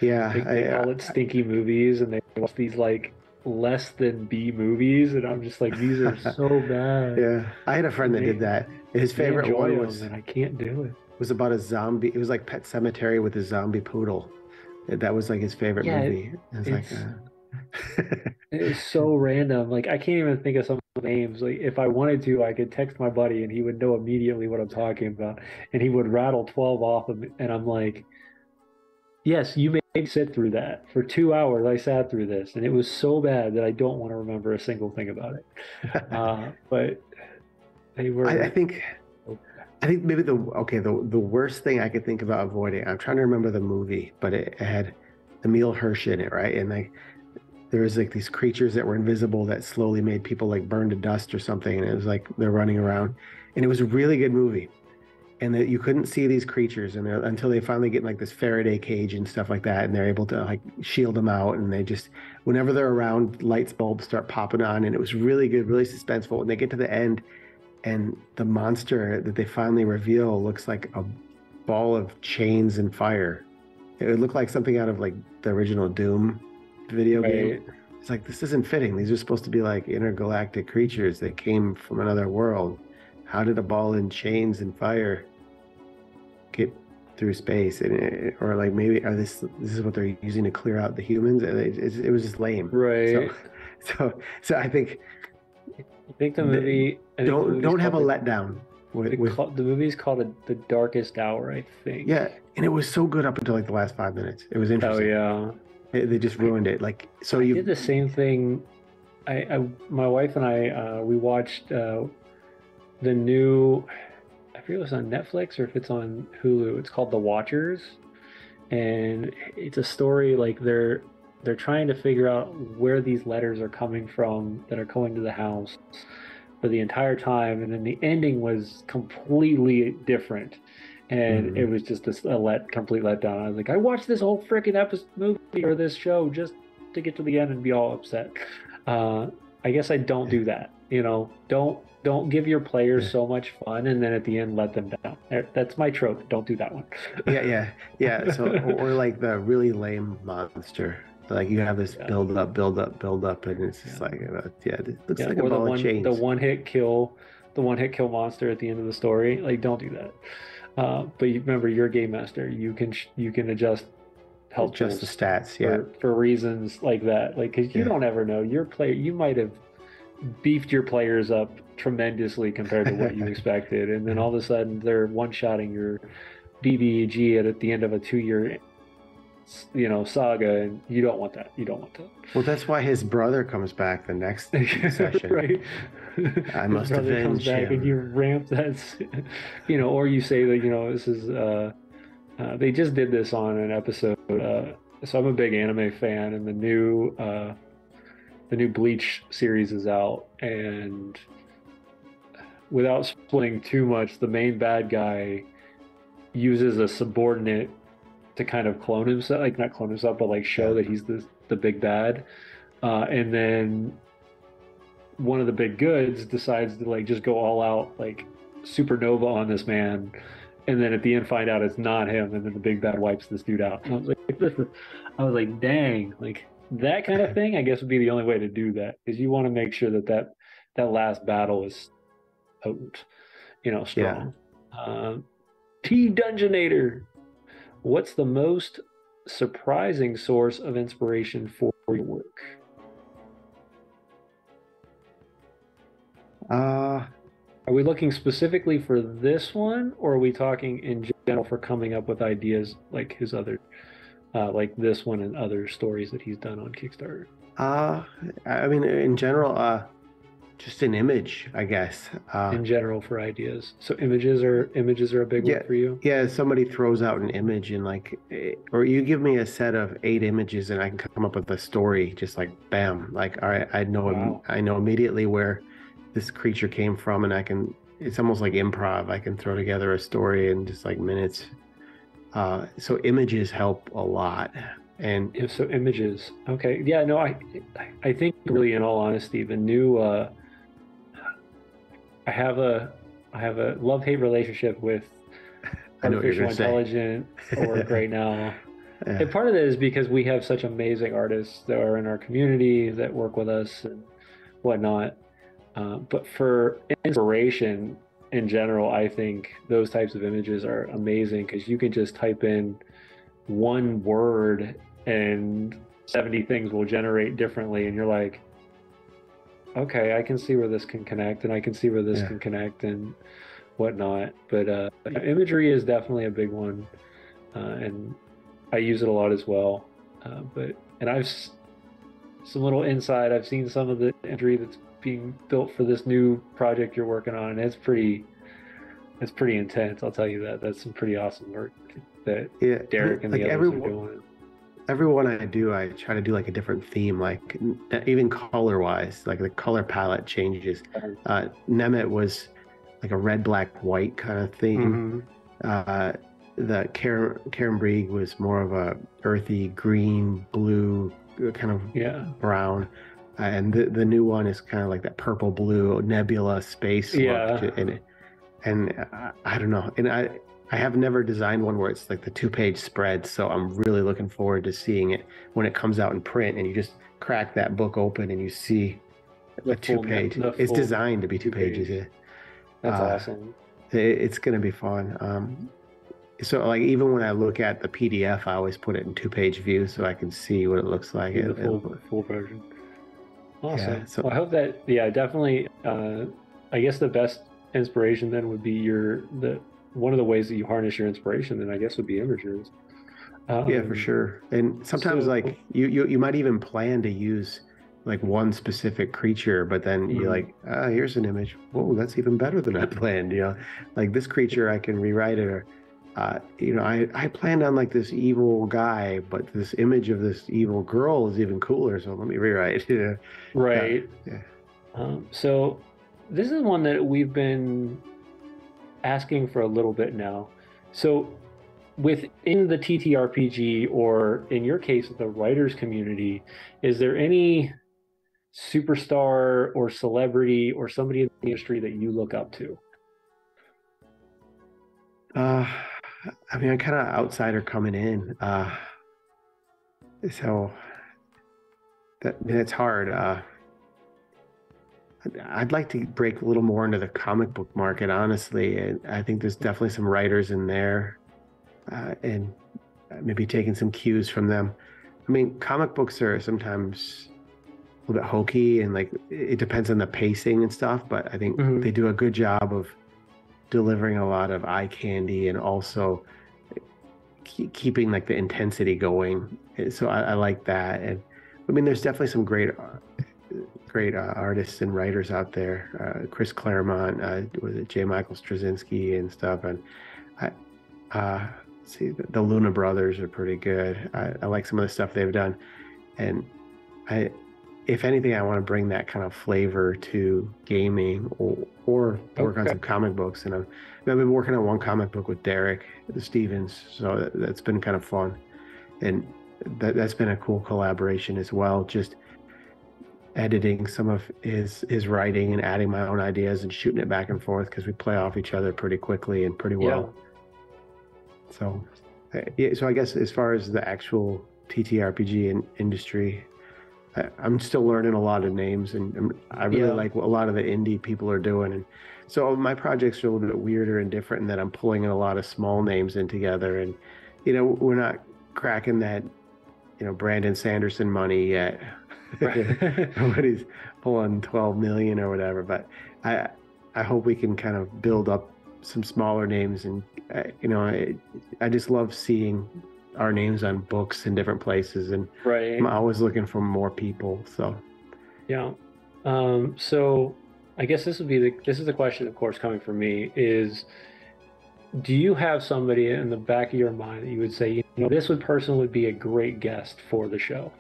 yeah, They call it stinky movies, and they watch these like less than B movies, and I'm just like, these are so bad, yeah. I had a friend and that did that. His they favorite enjoy one them, and I can't do it. was about a zombie. It was like Pet Cemetery with a zombie poodle. That was like his favorite Yeah, movie. And it's like, it's so random. Like I can't even think of some names. Like if I wanted to, I could text my buddy, and he would know immediately what I'm talking about, and he would rattle 12 off of me, and I'm like, yes, you made me sit through that for 2 hours. I sat through this, and it was so bad that I don't want to remember a single thing about it. But they I were. think I think maybe the worst thing I could think about avoiding. I'm trying to remember the movie, but it had Emil Hirsch in it, right? And like there was like these creatures that were invisible that slowly made people like burn to dust or something, and it was like they're running around, and it was a really good movie. And that you couldn't see these creatures, and until they finally get in like this Faraday cage and stuff like that, and they're able to like shield them out, and they just whenever they're around, lights bulbs start popping on, and it was really good, really suspenseful. When they get to the end, and the monster that they finally reveal looks like a ball of chains and fire. It would look like something out of like the original Doom video game. Right. It's like this isn't fitting. These are supposed to be like intergalactic creatures that came from another world. How did a ball in chains and fire get through space? And or like maybe are this is what they're using to clear out the humans? It was just lame. So Right. so I think I think the movie. I think the movie's don't have a called letdown with the movie's called The Darkest Hour, I think. yeah, and it was so good up until like the last 5 minutes. It was Oh interesting. yeah. They just ruined it. Like so I did you the same thing. My wife and I, we watched the new. I forget if it's on Netflix or if it's on Hulu. It's called The Watchers, and it's a story like they're trying to figure out where these letters are coming from that are going to the house for the entire time, and then the ending was completely different, and it mm, was just complete letdown. I was like, I watched this whole freaking episode movie or this show just to get to the end and be all upset. Uh, I guess I don't do that. Don't give your players yeah. so much fun and then at the end let them down. That's my trope. Don't do that one. Yeah. So or like the really lame monster. Like you have this Yeah, build up, and it's just yeah, like yeah, it looks yeah. like a Or ball of the chains. one hit kill monster at the end of the story. Like, don't do that. But remember, you're a game master. You can adjust health Just the pools stats. Yeah, for reasons like that. Like, because you yeah. don't ever know your player. You might have beefed your players up tremendously compared to what you expected, and then all of a sudden they're one-shotting your BBG at the end of a 2 year, saga, and you don't want that. You don't want that. Well, that's why his brother comes back the next session. Right. I His must brother comes avenge back and you him. ramp that, or you say that, this is, they just did this on an episode. So I'm a big anime fan, and the new Bleach series is out, and without spoiling too much, the main bad guy uses a subordinate to kind of clone himself, like not clone himself, but like show Yeah. that he's the big bad. And then one of the big goods decides to like just go all out, like supernova on this man. And then at the end, find out it's not him, and then the big bad wipes this dude out. And I was like, dang, like that kind of thing. I guess would be the only way to do that, because you want to make sure that last battle is potent, Yeah. strong. T Dungeonator, what's the most surprising source of inspiration for your work? Uh, Are we looking specifically for this one, or are we talking in general for coming up with ideas like his other, like this one and other stories that he's done on Kickstarter? uh, I mean, in general, just an image, I guess. In general for ideas. So images are a big one Yeah, for you. yeah. Somebody throws out an image and like, or you give me a set of 8 images and I can come up with a story, just like bam. Like, all right, Wow. I know immediately where this creature came from, and it's almost like improv. I can throw together a story in just like minutes. So images help a lot. And Yeah, so images. Okay. Yeah, no, I think really in all honesty, the new I have a I have a love-hate relationship with I know what you're artificial going to say. intelligence work right now. And Yeah. part of it is because we have such amazing artists that are in our community that work with us and whatnot. But for inspiration in general, I think those types of images are amazing because you can just type in one word and 70 things will generate differently. And you're like, okay, I can see where this can connect and I can see where this Yeah. can connect and whatnot. But imagery is definitely a big one. And I use it a lot as well. And some little insight. I've seen some of the imagery that's being built for this new project you're working on, and it's pretty intense. I'll tell you that. That's some pretty awesome work that Yeah. Derek and Like the others are doing. everyone I do, I try to do like a different theme, like even color wise, like the color palette changes. Nemet was like a red, black, white kind of theme. Mm-hmm. Uh, the Karen Brieg was more of a earthy green, blue, kind of Yeah, brown. And the new one is kind of like that purple blue nebula space look. yeah. And I don't know. And I have never designed one where it's like the 2-page spread. So I'm really looking forward to seeing it when it comes out in print and you just crack that book open and you see The a two full, page. the It's full designed to be two two pages. page. Yeah. That's Uh, awesome. it's going to be fun. So like even when I look at the PDF, I always put it in 2-page view so I can see what it looks like. See the full version. Yeah. Awesome. So Well, I hope that, yeah, definitely. I guess the best inspiration then would be the one of the ways that you harness your inspiration. Then I guess would be images. yeah, for Um, sure. And sometimes so like you might even plan to use like one specific creature, but then you're mm, like, here's an image. Whoa, that's even better than I planned. Like this creature, I can rewrite it. Or, I planned on like this evil guy, but this image of this evil girl is even cooler. So let me rewrite. Yeah, right. yeah. So this is one that we've been asking for a little bit now. So within the TTRPG, or in your case, the writers community, is there any superstar or celebrity or somebody in the industry that you look up to? Uh, I mean, I'm kind of outsider coming in. So that's hard. I'd like to break a little more into the comic book market, honestly. And I think there's definitely some writers in there, and maybe taking some cues from them. I mean, comic books are sometimes a little bit hokey, and like it depends on the pacing and stuff. But I think Mm-hmm. they do a good job of delivering a lot of eye candy and also keeping like the intensity going. So I like that. And I mean, there's definitely some great artists and writers out there. Chris Claremont, was it J. Michael Straczynski and stuff. And I see the Luna Brothers are pretty good. I like some of the stuff they've done. And I, if anything, I want to bring that kind of flavor to gaming or work on Okay. some comic books. And I've been working on one comic book with Derek Stevens, so that's been kind of fun. And that's been a cool collaboration as well. Just editing some of his writing and adding my own ideas and shooting it back and forth because we play off each other pretty quickly and pretty Yeah. well. So, yeah, so I guess as far as the actual TTRPG industry, I'm still learning a lot of names, and I really Yeah. like what a lot of the indie people are doing. And so my projects are a little bit weirder and different in that I'm pulling in a lot of small names in together. And, we're not cracking that, Brandon Sanderson money yet. Right. Nobody's pulling 12 million or whatever, but I hope we can kind of build up some smaller names. And, I just love seeing our names on books in different places. And Right. I'm always looking for more people. So Yeah. So I guess this is the question, of course, coming from me is, do you have somebody in the back of your mind that you would say, this person would be a great guest for the show?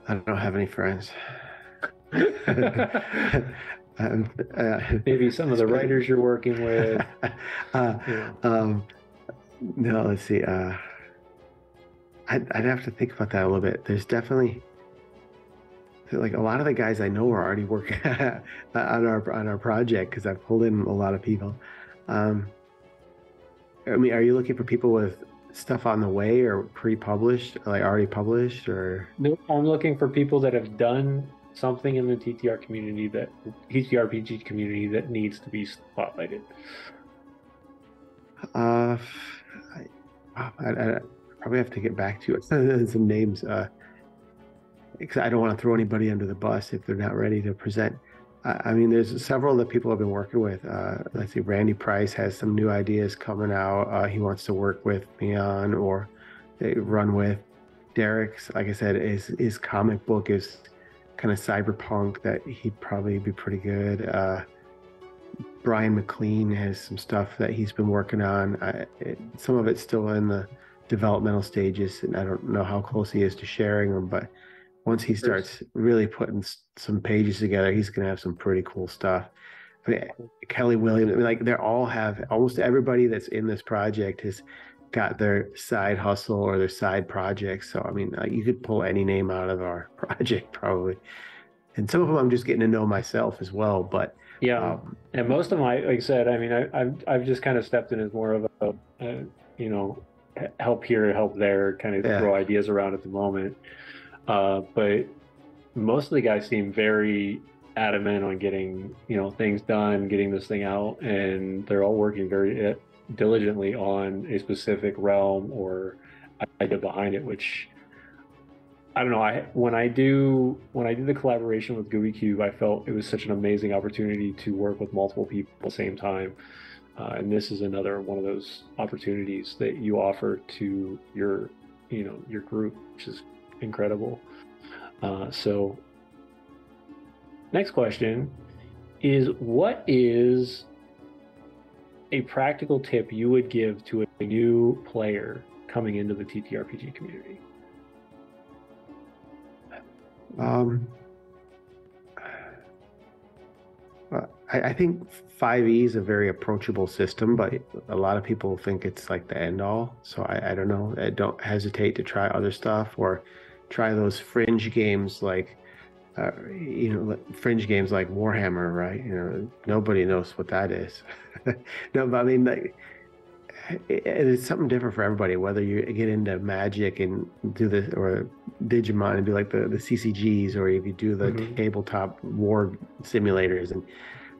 I don't have any friends. Maybe some of the writers you're working with. uh, Yeah. um, No, let's see. I'd have to think about that a little bit. There's definitely like a lot of the guys I know are already working on our project because I've pulled in a lot of people. Um, I mean, are you looking for people with stuff on the way or pre-published, like already published, or? No, I'm looking for people that have done something in the TTR community that TTRPG community that needs to be spotlighted. Uh, I, I probably have to get back to you some names. Because I don't want to throw anybody under the bus if they're not ready to present. I mean, there's several that people have been working with. Let's see, Randy Price has some new ideas coming out. He wants to work with me on or run with. Derek's, like I said, his comic book is kind of cyberpunk that he'd probably be pretty good. Brian McLean has some stuff that he's been working on. Some of it's still in the developmental stages, and I don't know how close he is to sharing them, but once he starts really putting some pages together, he's going to have some pretty cool stuff. But Kelly Williams, I mean, like they all have, almost everybody that's in this project has got their side hustle or their side projects. So, I mean, you could pull any name out of our project probably. And some of them I'm just getting to know myself as well. But Yeah, and most of my, like I said, I mean, I've just kind of stepped in as more of a you know, help here, help there, kind of throw ideas around at the moment. But most of the guys seem very adamant on getting, things done, getting this thing out, and they're all working very diligently on a specific realm or idea behind it, which I don't know. When I did the collaboration with Gooey Cube, I felt it was such an amazing opportunity to work with multiple people at the same time. And this is another one of those opportunities that you offer to your group, which is incredible. So next question is, what is a practical tip you would give to a new player coming into the TTRPG community? I think 5e is a very approachable system, but a lot of people think it's like the end all. So I don't know. I don't hesitate to try other stuff or try those fringe games like fringe games like Warhammer, right? Nobody knows what that is. No, but I mean, like, it's something different for everybody, whether you get into magic and do this or Digimon and do like the CCGs, or if you do the tabletop war simulators. And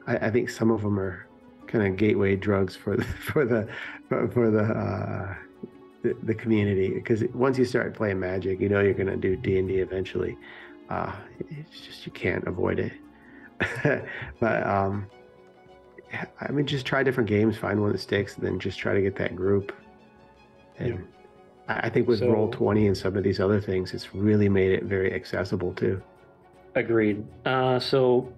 I think some of them are kind of gateway drugs for the community, because once you start playing magic, you're going to do D&D eventually. It's just, you can't avoid it. But I mean, just try different games, find one that sticks, and then just try to get that group. And I think with Roll20 and some of these other things, it's really made it very accessible too. Agreed. So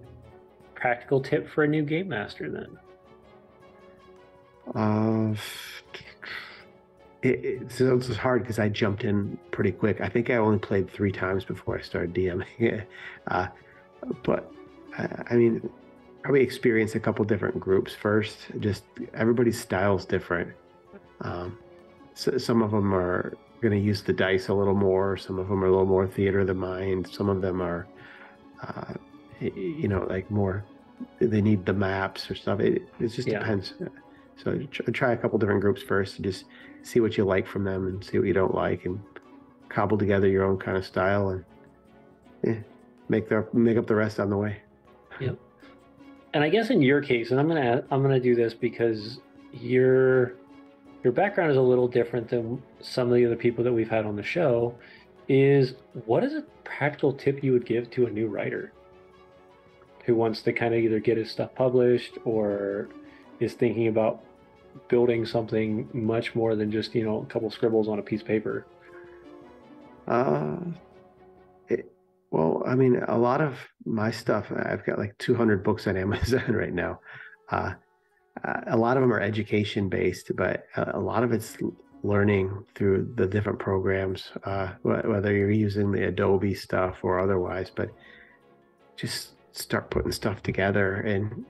practical tip for a new game master then? It's hard because I jumped in pretty quick. I think I only played 3 times before I started DMing. But I mean, probably experience a couple different groups first. Just everybody's style is different. So some of them are going to use the dice a little more. Some of them are a little more theater of the mind. Some of them are, like more, they need the maps or stuff. It just depends. So try a couple different groups first and just see what you like from them and see what you don't like, and cobble together your own kind of style, and make up the rest on the way. Yep. And I guess in your case, and I'm gonna do this because your background is a little different than some of the other people that we've had on the show. Is what is a practical tip you would give to a new writer who wants to kind of either get his stuff published or is thinking about building something much more than just a couple scribbles on a piece of paper? Well, I mean, a lot of my stuff, I've got like 200 books on Amazon right now. A lot of them are education based, but a lot of it's learning through the different programs, whether you're using the Adobe stuff or otherwise, but just start putting stuff together. And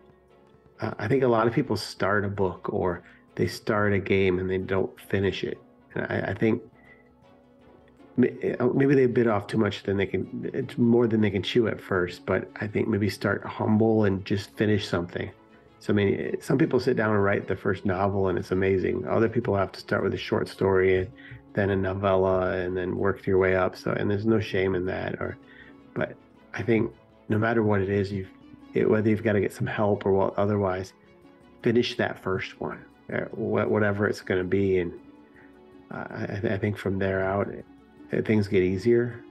I think a lot of people start a book or they start a game and they don't finish it. And I think maybe they bit off too much than they can, it's more than they can chew at first, but I think maybe start humble and just finish something. So I mean, some people sit down and write the first novel and it's amazing. Other people have to start with a short story and then a novella and then work your way up. So, and there's no shame in that. But I think no matter what it is, whether you've got to get some help or what, otherwise, finish that first one, whatever it's going to be. And I think from there out, things get easier,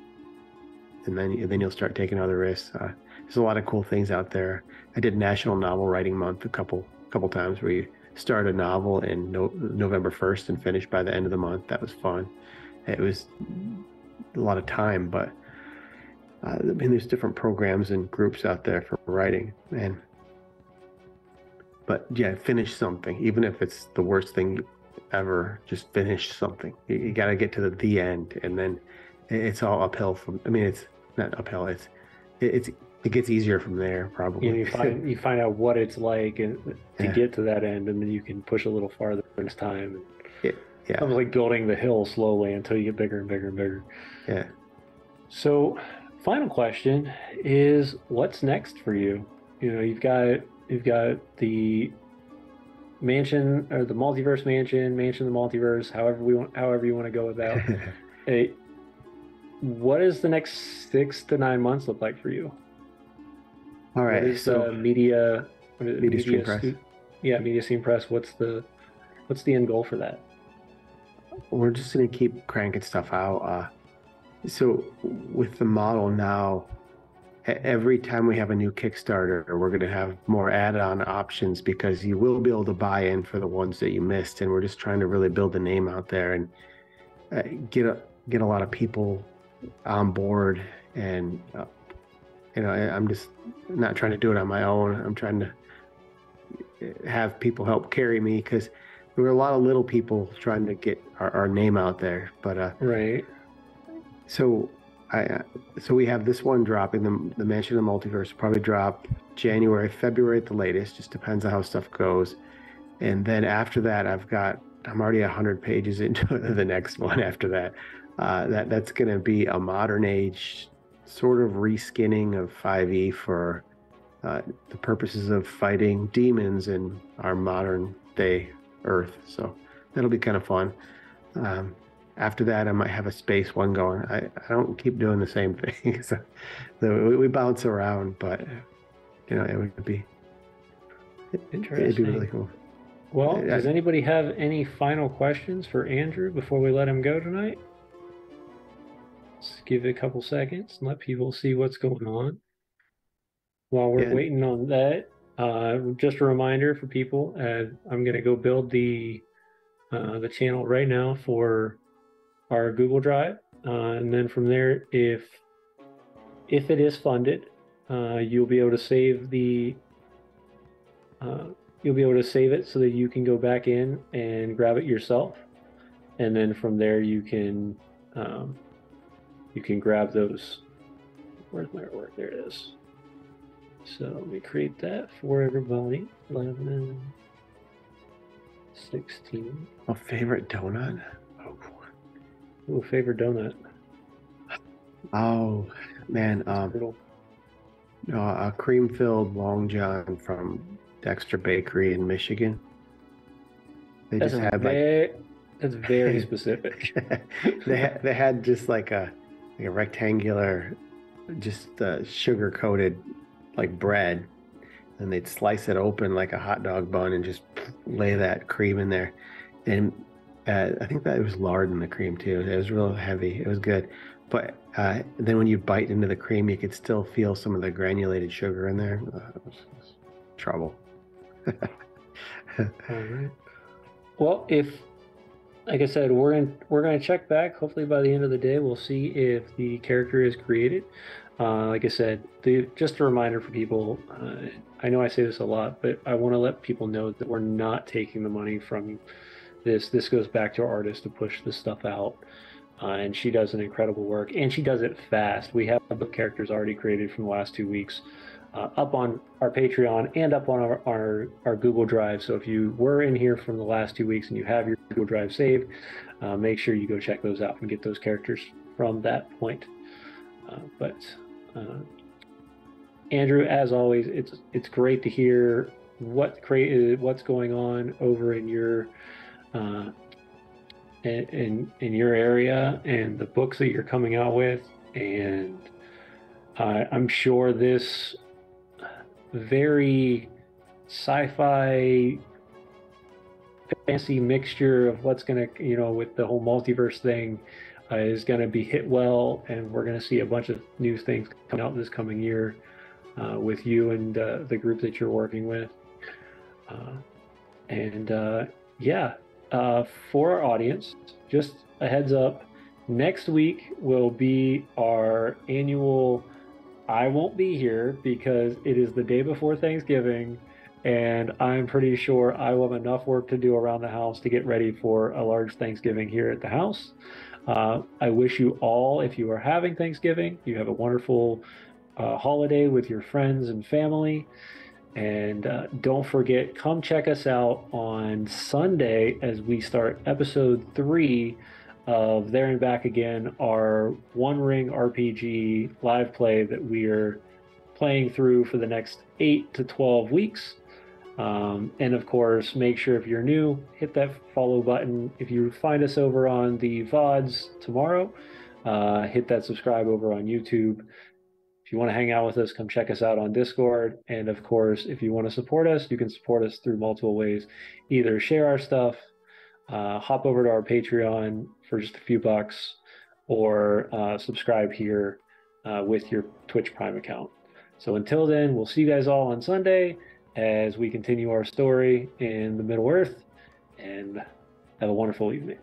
and then you'll start taking other risks. There's a lot of cool things out there. I did National Novel Writing Month a couple times where you start a novel in November 1st and finish by the end of the month. That was fun. It was a lot of time, but I mean, there's different programs and groups out there for writing, but yeah, finish something, even if it's the worst thing ever. Just finish something. You got to get to the end, and then it's all uphill from. I mean, it's not uphill. It gets easier from there, probably. You find out what it's like and to get to that end, and then you can push a little farther next time. Yeah. It's like building the hill slowly until you get bigger and bigger and bigger. Yeah. So, final question is, what's next for you? You know, you've got the mansion, or the multiverse mansion the multiverse, however you want to go with that. What does the next 6 to 9 months look like for you? All right. What is media Stream Press? Yeah, Media Stream Press. What's the end goal for that? We're just gonna keep cranking stuff out. So with the model now, every time we have a new Kickstarter, we're going to have more add-on options, because you will be able to buy in for the ones that you missed. And we're just trying to really build the name out there and get a lot of people on board. And I'm just not trying to do it on my own. I'm trying to have people help carry me, because there were a lot of little people trying to get our name out there. But right. So we have this one dropping, the Mansion of the Multiverse will probably drop January, February at the latest, just depends on how stuff goes. And then after that, I'm already 100 pages into the next one after that. That's going to be a modern age sort of reskinning of 5e for the purposes of fighting demons in our modern day Earth. So that'll be kind of fun. After that, I might have a space one going. I don't keep doing the same thing. So we bounce around, but it would be interesting. It'd be really cool. Well, does anybody have any final questions for Andrew before we let him go tonight? Let's give it a couple seconds and let people see what's going on. While we're waiting on that, just a reminder for people, I'm going to go build the channel right now for our Google Drive, and then from there, if it is funded, you'll be able to save it so that you can go back in and grab it yourself, and then from there you can grab those. Where's my artwork? There it is. So let me create that for everybody. 11, 16. A favorite donut? Ooh, favorite donut. Oh man, a cream-filled Long John from Dexter Bakery in Michigan. That's very specific. They had just like a rectangular, just sugar-coated like bread, and they'd slice it open like a hot dog bun and just lay that cream in there. And I think that it was lard in the cream too. It was real heavy. It was good. But then when you bite into the cream, you could still feel some of the granulated sugar in there. It was trouble. All right. Well, like I said, we're going to check back. Hopefully by the end of the day, we'll see if the character is created. Like I said, just a reminder for people, I know I say this a lot, but I want to let people know that we're not taking the money from this. This goes back to our artists to push this stuff out. and she does an incredible work, and she does it fast. We have the characters already created from the last 2 weeks up on our Patreon and up on our Google Drive. So if you were in here from the last 2 weeks and you have your Google Drive saved, make sure you go check those out and get those characters from that point. But Andrew, as always, it's great to hear what's going on over in your in your area and the books that you're coming out with. And I'm sure this very sci-fi fantasy mixture of what's going to, with the whole multiverse thing, is going to be hit well, and we're going to see a bunch of new things coming out this coming year with you and the group that you're working with. For our audience, just a heads up, next week will be our annual I won't be here because it is the day before Thanksgiving, and I'm pretty sure I will have enough work to do around the house to get ready for a large Thanksgiving here at the house. I wish you all, if you are having Thanksgiving, you have a wonderful holiday with your friends and family. And don't forget, come check us out on Sunday as we start episode 3 of There and Back Again, our One Ring RPG live play that we are playing through for the next 8 to 12 weeks. And of course, make sure if you're new, hit that follow button. If you find us over on the VODs tomorrow, hit that subscribe over on YouTube. If you want to hang out with us, come check us out on Discord. And of course, if you want to support us, you can support us through multiple ways. Either share our stuff, hop over to our Patreon for just a few bucks, or subscribe here with your Twitch Prime account. So until then, we'll see you guys all on Sunday as we continue our story in the Middle Earth, and have a wonderful evening.